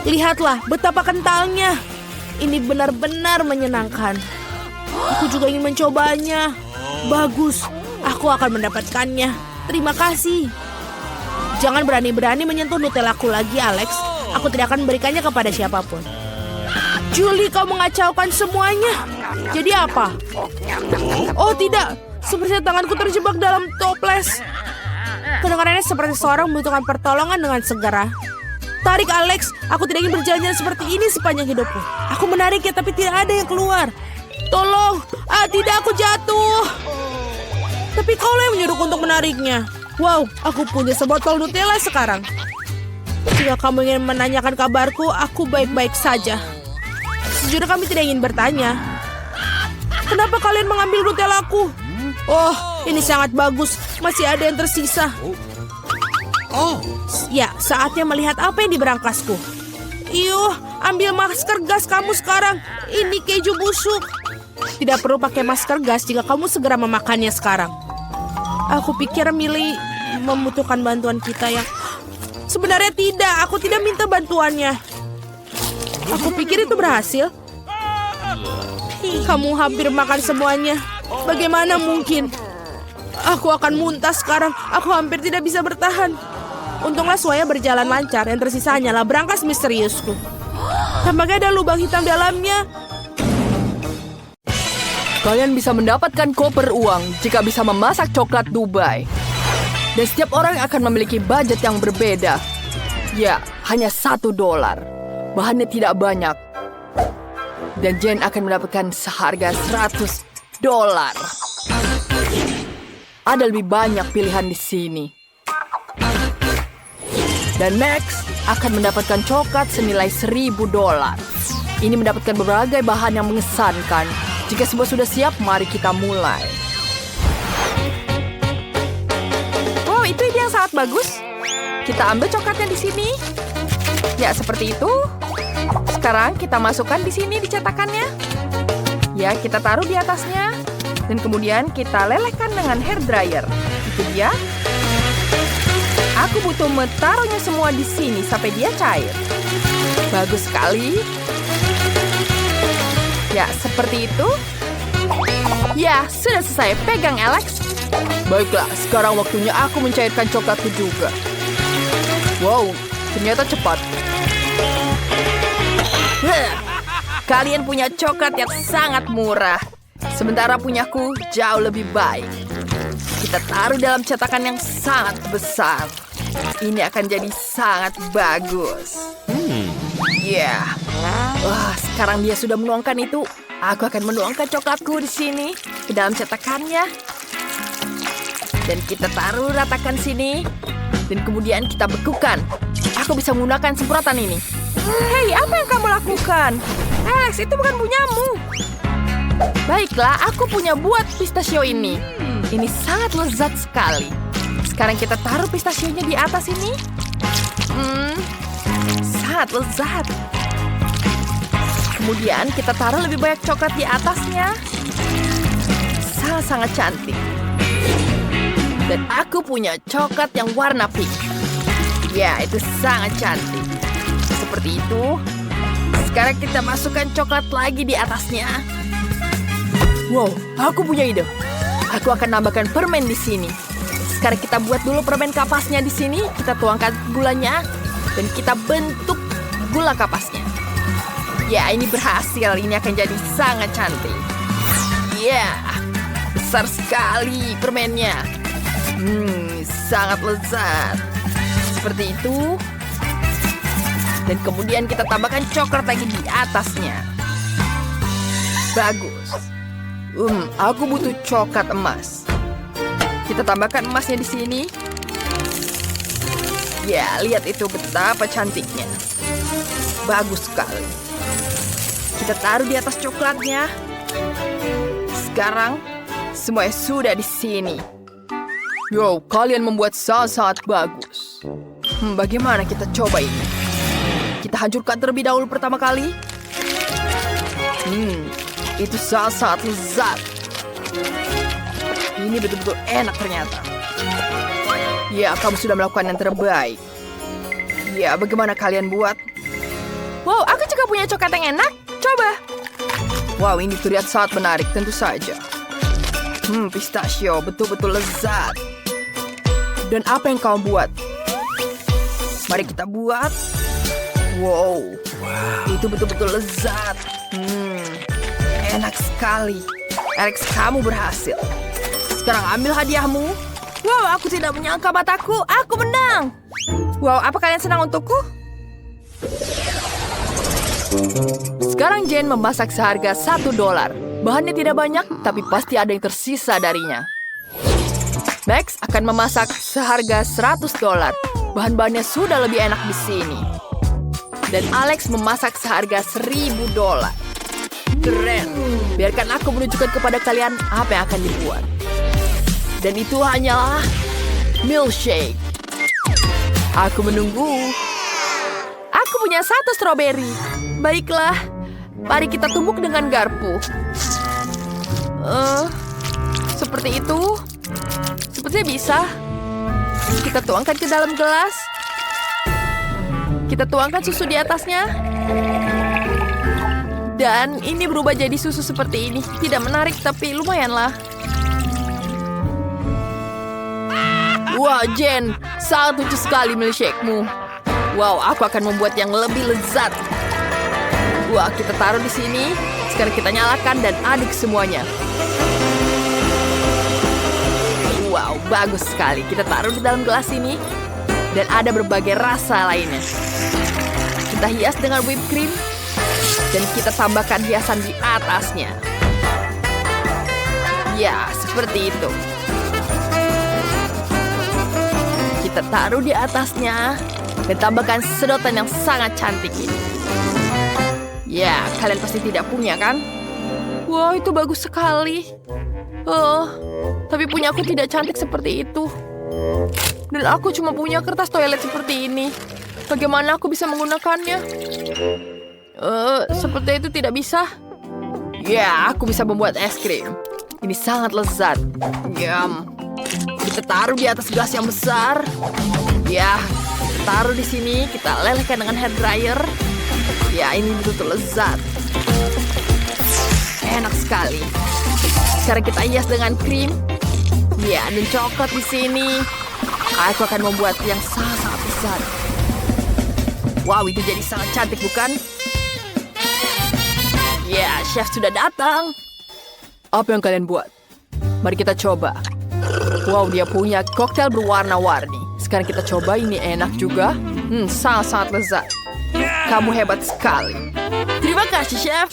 Lihatlah betapa kentalnya. Ini benar-benar menyenangkan. Aku juga ingin mencobanya. Bagus, aku akan mendapatkannya. Terima kasih. Jangan berani-berani menyentuh Nutellaku lagi, Alex. Aku tidak akan memberikannya kepada siapapun. Julie, kau mengacaukan semuanya. Jadi apa? Tidak. Sepertinya tanganku terjebak dalam toples. Kedengarannya seperti seorang membutuhkan pertolongan dengan segera. Tarik, Alex. Aku tidak ingin berjalan seperti ini sepanjang hidupku. Aku menariknya tapi tidak ada yang keluar. Tolong. Tidak, aku jatuh. Tapi kau yang menyuruhku untuk menariknya. Wow, aku punya sebotol Nutella sekarang. Jika kamu ingin menanyakan kabarku, aku baik-baik saja. Sejujurnya kami tidak ingin bertanya. Kenapa kalian mengambil Nutellaku? Ini sangat bagus. Masih ada yang tersisa. Ya, saatnya melihat apa yang di berangkasku. Ambil masker gas kamu sekarang. Ini keju busuk. Tidak perlu pakai masker gas jika kamu segera memakannya sekarang. Aku pikir Millie membutuhkan bantuan kita yang... Sebenarnya tidak, aku tidak minta bantuannya. Aku pikir itu berhasil. Kamu hampir makan semuanya. Bagaimana mungkin? Aku akan muntah sekarang. Aku hampir tidak bisa bertahan. Untunglah semuanya berjalan lancar. Yang tersisa hanyalah brankas misteriusku. Tampaknya ada lubang hitam dalamnya. Kalian bisa mendapatkan koper uang jika bisa memasak coklat Dubai. Dan setiap orang akan memiliki budget yang berbeda. Ya, hanya $1. Bahannya tidak banyak. Dan Jen akan mendapatkan seharga $100. Ada lebih banyak pilihan di sini. Dan Max akan mendapatkan coklat senilai $1.000. Ini mendapatkan berbagai bahan yang mengesankan. Jika semua sudah siap, mari kita mulai. Itu ide yang sangat bagus. Kita ambil coklatnya di sini. Ya, seperti itu. sekarang kita masukkan di sini di cetakannya. Ya, kita taruh di atasnya. Dan kemudian kita lelehkan dengan hair dryer. Itu dia. Aku butuh taruhnya semua di sini sampai dia cair. Bagus sekali. Ya, seperti itu. Ya, sudah selesai. Pegang, Alex. Baiklah, sekarang waktunya aku mencairkan coklatku juga. Wow, ternyata cepat. Kalian punya coklat yang sangat murah. Sementara punyaku jauh lebih baik. Kita taruh dalam cetakan yang sangat besar. Ini akan jadi sangat bagus. Ya. Wah, sekarang dia sudah menuangkan itu. Aku akan menuangkan coklatku di sini ke dalam cetakannya. Dan kita taruh ratakan sini. Dan kemudian kita bekukan. Aku bisa menggunakan semprotan ini. Hei, apa yang kamu lakukan? Alex, itu bukan punyamu. Baiklah, aku punya buat pistachio ini. Ini sangat lezat sekali. Sekarang kita taruh pistachionya di atas ini. Sangat lezat. Kemudian kita taruh lebih banyak coklat di atasnya. Sangat-sangat cantik. Dan aku punya coklat yang warna pink. Ya, itu sangat cantik. Seperti itu. Sekarang kita masukkan coklat lagi di atasnya. Wow, aku punya ide. Aku akan tambahkan permen di sini. Sekarang kita buat dulu permen kapasnya di sini. Kita tuangkan gulanya. Dan kita bentuk gula kapasnya. Ya, ini berhasil. Ini akan jadi sangat cantik. Ya, besar sekali permennya. Sangat lezat. Seperti itu. Dan kemudian kita tambahkan coklat lagi di atasnya. Bagus. Aku butuh coklat emas. Kita tambahkan emasnya di sini. Ya, lihat itu betapa cantiknya. Bagus sekali. Kita taruh di atas coklatnya. Sekarang, semuanya sudah di sini. Yo, kalian membuat sangat bagus. Bagaimana kita coba ini? Kita hancurkan terlebih dahulu pertama kali. Itu sangat lezat. Ini betul-betul enak ternyata. Ya, kamu sudah melakukan yang terbaik. Ya, bagaimana kalian buat? Wow, aku juga punya coklat yang enak. Coba. Wow, ini terlihat sangat menarik, tentu saja. Pistachio, betul-betul lezat. Dan apa yang kamu buat? Mari kita buat. Wow. Itu betul-betul lezat. Enak sekali. Alex, kamu berhasil. Sekarang ambil hadiahmu. Wow, aku tidak menyangka mataku. Aku menang. Wow, apa kalian senang untukku? Sekarang Jane memasak seharga $1. Bahannya tidak banyak, tapi pasti ada yang tersisa darinya. Max akan memasak seharga $100. Bahan-bahannya sudah lebih enak di sini. Dan Alex memasak seharga $1.000. Keren. Biarkan aku menunjukkan kepada kalian apa yang akan dibuat. Dan itu hanyalah milkshake. Aku menunggu. Aku punya 1 stroberi. Baiklah, mari kita tumbuk dengan garpu. Seperti itu. Sepertinya bisa. Kita tuangkan ke dalam gelas. Kita tuangkan susu di atasnya. Dan ini berubah jadi susu seperti ini. Tidak menarik, tapi lumayanlah. Wah, Jen, sangat lucu sekali milkshake-mu. Wow, aku akan membuat yang lebih lezat. Wah, kita taruh di sini. Sekarang kita nyalakan dan aduk semuanya. Wow, bagus sekali. Kita taruh di dalam gelas ini. Dan ada berbagai rasa lainnya. Kita hias dengan whipped cream. Dan kita tambahkan hiasan di atasnya. Ya, seperti itu. Kita taruh di atasnya. Dan tambahkan sedotan yang sangat cantik ini. Ya, kalian pasti tidak punya kan? Wow, itu bagus sekali. Tapi punya aku tidak cantik seperti itu. Dan aku cuma punya kertas toilet seperti ini. Bagaimana aku bisa menggunakannya? Seperti itu tidak bisa. Ya, aku bisa membuat es krim. Ini sangat lezat. Yum. Kita taruh di atas gelas yang besar. Ya, taruh di sini. Kita lelehkan dengan hair dryer. Ya, ini betul-betul lezat. Enak sekali. Sekarang kita hias dengan krim. Ya, dan coklat di sini. Aku akan membuat yang sangat besar. Wow, itu jadi sangat cantik, bukan? Ya, chef sudah datang. Apa yang kalian buat? Mari kita coba. Wow, dia punya koktail berwarna-warni. Sekarang kita coba, ini enak juga. Sangat-sangat lezat. Kamu hebat sekali. Terima kasih, chef.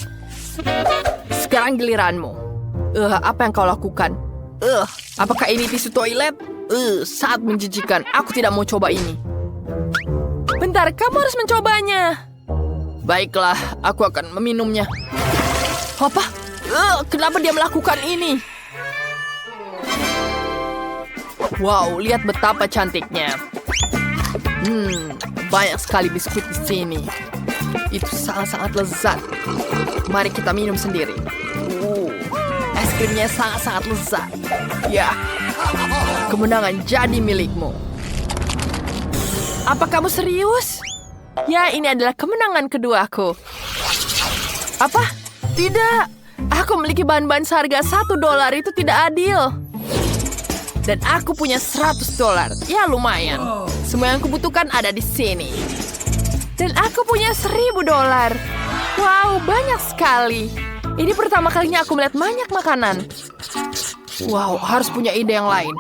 Sekarang giliranmu. Apa yang kau lakukan? Apakah ini tisu toilet? Sangat menjijikan. Aku tidak mau coba ini. Bentar, kamu harus mencobanya. Baiklah, aku akan meminumnya. Apa? Kenapa dia melakukan ini? Wow, lihat betapa cantiknya. Banyak sekali biskuit di sini. Itu sangat-sangat lezat. Mari kita minum sendiri. Es krimnya sangat-sangat lezat. Ya, kemenangan jadi milikmu. Apa kamu serius? Ya, ini adalah kemenangan keduaku. Apa? Tidak. Aku memiliki bahan-bahan seharga $1. Itu tidak adil. Dan aku punya $100. Ya, lumayan. Semua yang kubutuhkan ada di sini. Dan aku punya $1.000. Wow, banyak sekali. Ini pertama kalinya aku melihat banyak makanan. Wow, harus punya ide yang lain.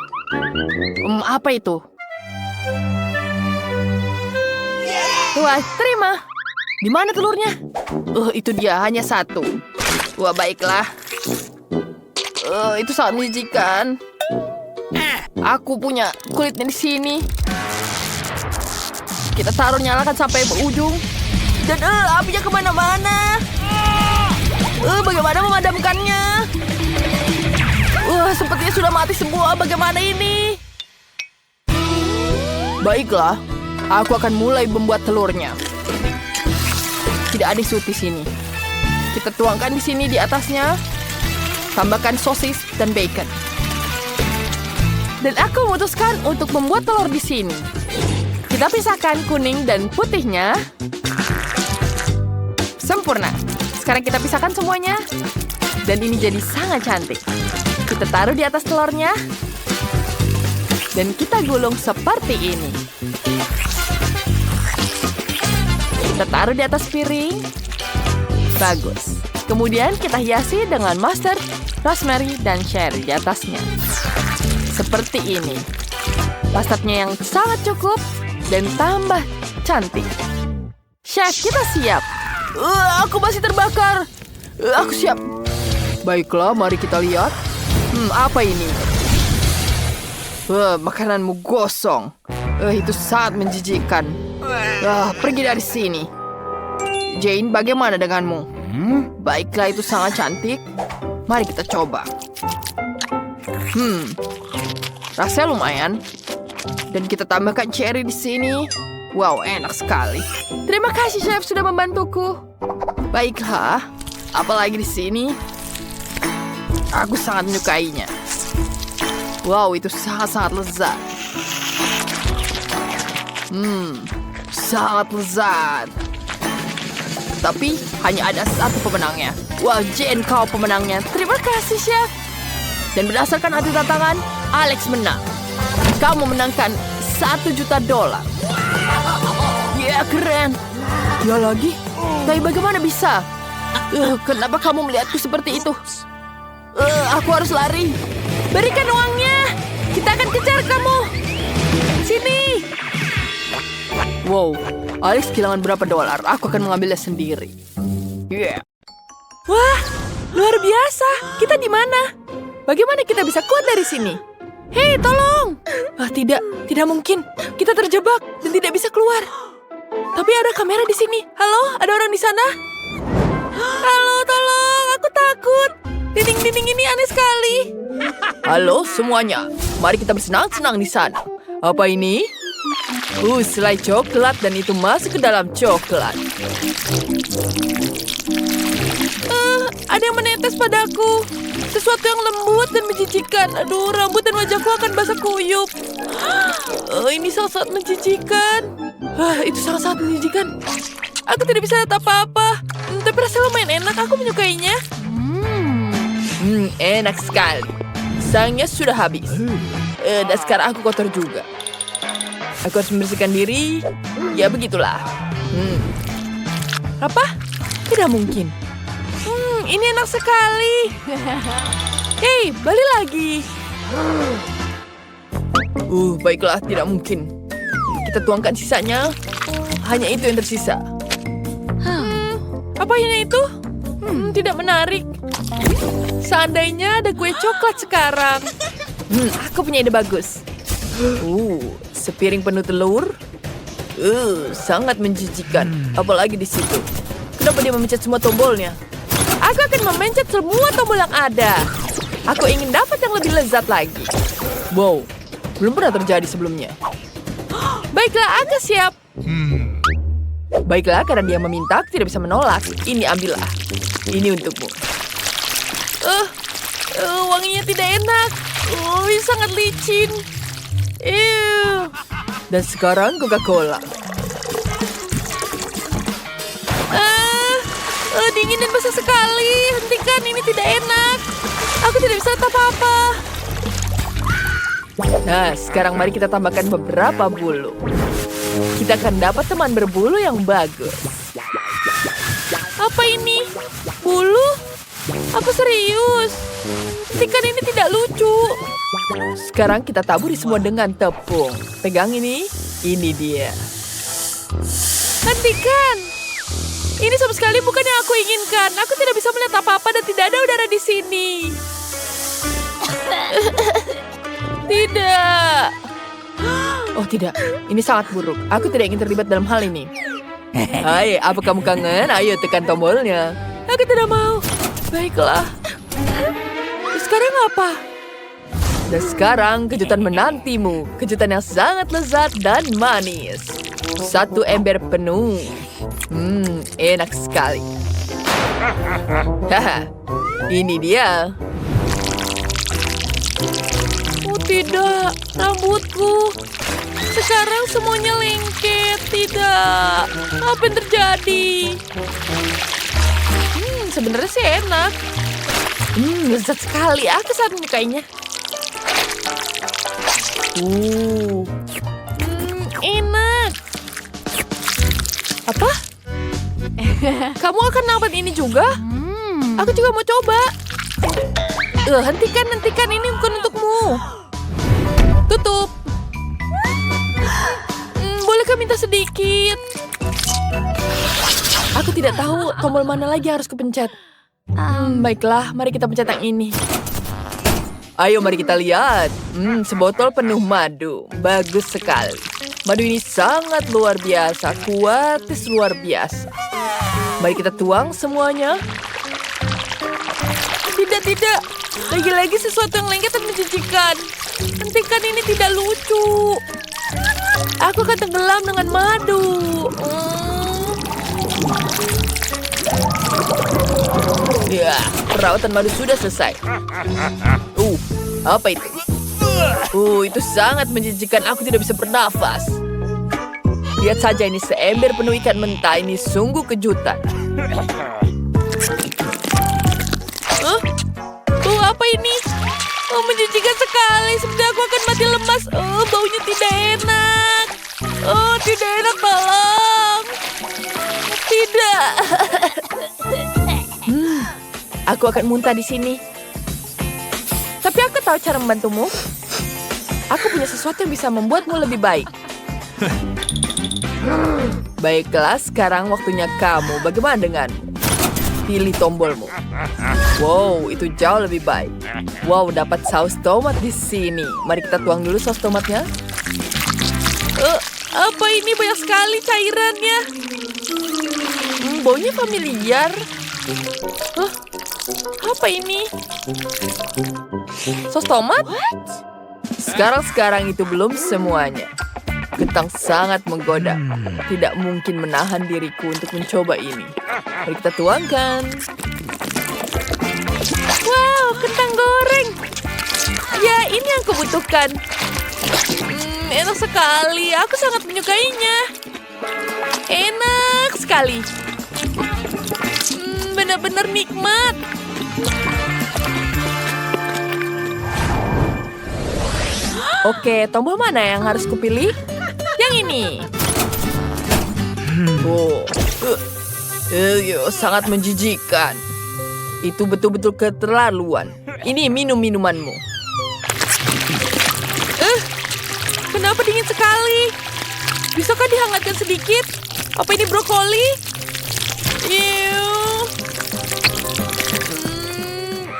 Apa itu? Wah, terima. Di mana telurnya? Itu dia, hanya 1. Wah, baiklah. Itu sangat menjijikan. Aku punya kulitnya di sini. Kita taruh, nyalakan sampai ujung. Dan apinya kemana-mana. Bagaimana memadamkannya? Sepertinya sudah mati semua. Bagaimana ini? Baiklah, aku akan mulai membuat telurnya. Tidak ada sud di sini. Kita tuangkan di sini di atasnya. Tambahkan sosis dan bacon. Dan aku memutuskan untuk membuat telur di sini. Kita pisahkan kuning dan putihnya. Sempurna. Sekarang kita pisahkan semuanya. Dan ini jadi sangat cantik. Kita taruh di atas telurnya. Dan kita gulung seperti ini. Kita taruh di atas piring. Bagus. Kemudian kita hiasi dengan mustard, rosemary, dan cherry di atasnya. Seperti ini. Mustardnya yang sangat cukup dan tambah cantik. Chef, kita siap. Aku masih terbakar. Aku siap. Baiklah, mari kita lihat. Apa ini? Makananmu gosong. Itu sangat menjijikkan. Pergi dari sini. Jane, bagaimana denganmu? Baiklah, itu sangat cantik. Mari kita coba. Rasanya lumayan. Dan kita tambahkan cherry di sini. Wow, enak sekali. Terima kasih, chef, sudah membantuku. Baiklah, apalagi di sini? Aku sangat menyukainya. Wow, itu sangat-sangat lezat. Sangat lezat. Tapi hanya ada satu pemenangnya. Wah, Jane, kau pemenangnya. Terima kasih, chef. Dan berdasarkan adu tantangan, Alex menang. Kau memenangkan $1 juta. Ya, keren. Ya lagi? Tapi bagaimana bisa? Kenapa kamu melihatku seperti itu? Aku harus lari. Berikan uangnya. Kita akan kejar kamu. Sini. Wow, Alex kehilangan berapa $? Aku akan mengambilnya sendiri. Yeah. Wah, luar biasa. Kita di mana? Bagaimana kita bisa keluar dari sini? Hei, tolong. Tidak mungkin. Kita terjebak dan tidak bisa keluar. Tapi ada kamera di sini. Halo, ada orang di sana? Halo, tolong. Aku takut. Dinding-dinding ini aneh sekali. Halo semuanya. Mari kita bersenang-senang di sana. Apa ini? Selai coklat dan itu masuk ke dalam coklat. Ada yang menetes padaku. Sesuatu yang lembut dan menjijikan. Aduh, rambut dan wajahku akan basah kuyup. Ini sangat menjijikan. Itu sangat menjijikan. Aku tidak bisa lihat apa-apa. Tapi rasanya lumayan enak. Aku menyukainya. Enak sekali. Sayangnya sudah habis. Dan sekarang aku kotor juga. Aku harus membersihkan diri. Ya begitulah. Apa? Tidak mungkin. Ini enak sekali. Hei, balik lagi. Baiklah, tidak mungkin. Kita tuangkan sisanya. Hanya itu yang tersisa. Apa ini itu? Tidak menarik. Seandainya ada kue coklat sekarang. Aku punya ide bagus. Sepiring penuh telur. Sangat menjijikan. Apalagi di situ. Kenapa dia memencet semua tombolnya? Aku akan memencet semua tombol yang ada. Aku ingin dapat yang lebih lezat lagi. Wow, belum pernah terjadi sebelumnya. Baiklah, aku siap. Baiklah, karena dia meminta, aku tidak bisa menolak. Ini ambillah. Ini untukmu. Wanginya tidak enak. Sangat licin. Dan sekarang Coca-Cola. Dingin dan basah sekali. Hentikan, ini tidak enak. Aku tidak bisa lihat apa-apa. Nah, sekarang mari kita tambahkan beberapa bulu. Kita akan dapat teman berbulu yang bagus. Apa ini? Bulu? Aku serius. Hentikan, ini tidak lucu. Sekarang kita taburi semua dengan tepung. Pegang ini. Ini dia. Hentikan. Ini sama sekali bukan yang aku inginkan. Aku tidak bisa melihat apa-apa dan tidak ada udara di sini. Tidak. Oh tidak, ini sangat buruk. Aku tidak ingin terlibat dalam hal ini. Hai, apa kamu kangen? Ayo tekan tombolnya. Aku tidak mau. Baiklah. Sekarang apa? Dan sekarang kejutan menantimu. Kejutan yang sangat lezat dan manis. 1 ember penuh. Enak sekali. Haha, ini dia. Oh tidak, rambutku. Sekarang semuanya lengket. Tidak. Apa yang terjadi? Sebenarnya sih enak. Lezat sekali. Aku sangat menyukainya. Enak. Apa? Kamu akan dapat ini juga? Aku juga mau coba. Hentikan, ini bukan untukmu. Tutup. Bolehkah minta sedikit? Aku tidak tahu tombol mana lagi harus kupencet. Baiklah, mari kita pencet yang ini. Ayo mari kita lihat. Sebotol penuh madu. Bagus sekali. Madu ini sangat luar biasa. Kuatis luar biasa. Mari kita tuang semuanya. Tidak. Lagi-lagi sesuatu yang lengket dan menjijikan. Hentikan, ini tidak lucu. Aku akan tenggelam dengan madu. Ya, perawatan madu sudah selesai. Apa itu? Itu sangat menjijikan. Aku tidak bisa bernafas. Lihat saja, ini seember penuh ikan mentah. Ini sungguh kejutan. Apa ini? Menjijikan sekali. Seperti aku akan mati lemas. Baunya tidak enak. Tidak enak, tolong. Tidak. Aku akan muntah di sini. Tapi aku tahu cara membantumu. Aku punya sesuatu yang bisa membuatmu lebih baik. Baiklah, sekarang waktunya kamu. Bagaimana denganmu? Pilih tombolmu. Wow, itu jauh lebih baik. Wow, dapat saus tomat di sini. Mari kita tuang dulu saus tomatnya. Apa ini? Banyak sekali cairannya. Baunya familiar. Apa ini? Sos tomat? Sekarang itu belum semuanya. Kentang sangat menggoda. Tidak mungkin menahan diriku untuk mencoba ini. Mari kita tuangkan. Wow, kentang goreng. Ya, ini yang kubutuhkan. Enak sekali. Aku sangat menyukainya. Enak sekali. Benar-benar nikmat. Oke, tombol mana yang harus kupilih? Yang ini. Oh, sangat menjijikan. Itu betul-betul keterlaluan. Ini minum minumanmu. Kenapa dingin sekali? Bisakah dihangatkan sedikit? Apa ini brokoli? Ew.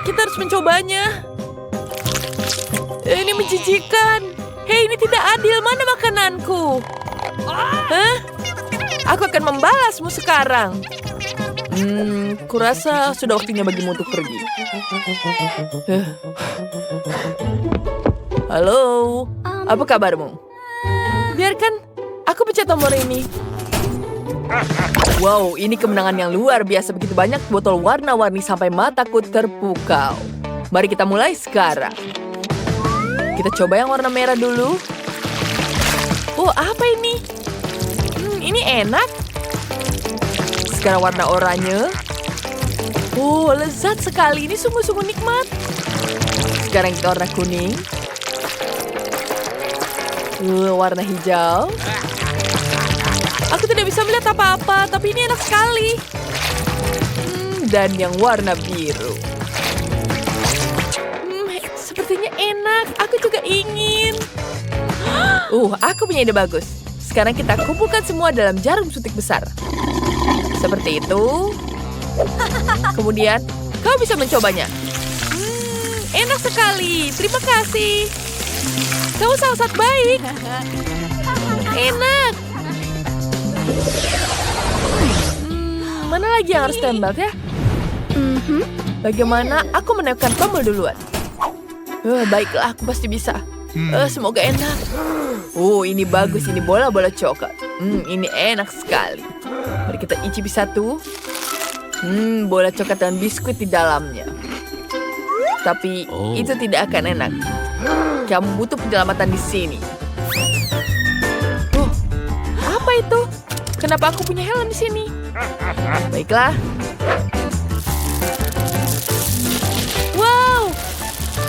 Kita harus mencobanya. Ini menjijikan. Hei, ini tidak adil. Mana makananku? Hah? Aku akan membalasmu sekarang. Kurasa sudah waktunya bagimu untuk pergi. Halo, apa kabarmu? Biarkan aku pencet tombol ini. Wow, ini kemenangan yang luar biasa. Begitu banyak botol warna-warni sampai mataku terpukau. Mari kita mulai sekarang. Kita coba yang warna merah dulu. Oh, apa ini? Ini enak. Sekarang warna oranye. Oh, lezat sekali. Ini sungguh-sungguh nikmat. Sekarang kita warna kuning. Warna hijau. Aku tidak bisa melihat apa-apa, tapi ini enak sekali. Dan yang warna biru. Sepertinya enak. Aku juga ingin. Aku punya ide bagus. Sekarang kita kumpulkan semua dalam jarum suntik besar. Seperti itu. Kemudian, kau bisa mencobanya. Enak sekali. Terima kasih. Kau sangat baik. Enak. Mana lagi yang harus tembak ya? Bagaimana aku menekan tombol duluan? Baiklah, aku pasti bisa. Semoga enak. Ini bagus. Ini bola-bola coklat. Ini enak sekali. Mari kita icipi satu. Bola coklat dan biskuit di dalamnya. Tapi itu tidak akan enak. Kamu butuh penyelamatan di sini. Apa itu? Kenapa aku punya helm di sini? Baiklah. Wow,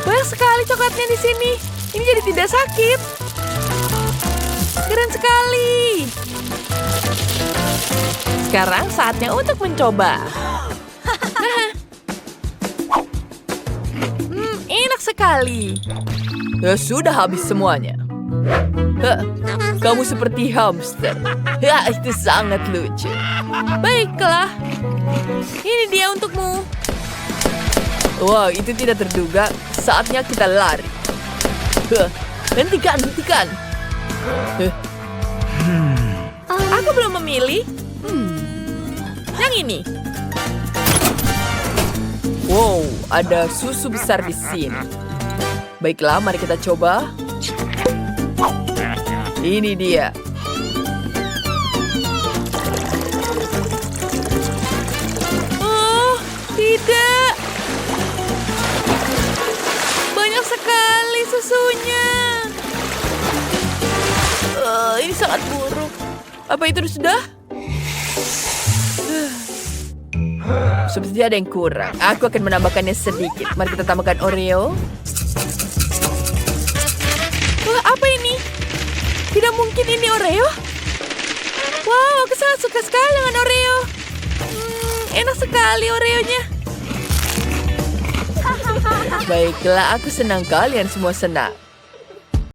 banyak sekali coklatnya di sini. Ini jadi tidak sakit. Keren sekali. Sekarang saatnya untuk mencoba. Enak sekali. Sudah habis semuanya. Kamu seperti hamster. Itu sangat lucu. Baiklah. Ini dia untukmu. Wow, itu tidak terduga. Saatnya kita lari. Hentikan. Aku belum memilih. Yang ini. Wow, ada susu besar di sini. Baiklah, mari kita coba. Ini dia. Oh, tidak. Banyak sekali susunya. Ini sangat buruk. Apa itu sudah? Sepertinya ada yang kurang. Aku akan menambahkannya sedikit. Mari kita tambahkan Oreo. Apa ini? Tidak mungkin ini Oreo. Wow, aku sangat suka sekali dengan Oreo. Enak sekali Oreonya. Baiklah, aku senang kalian semua senang.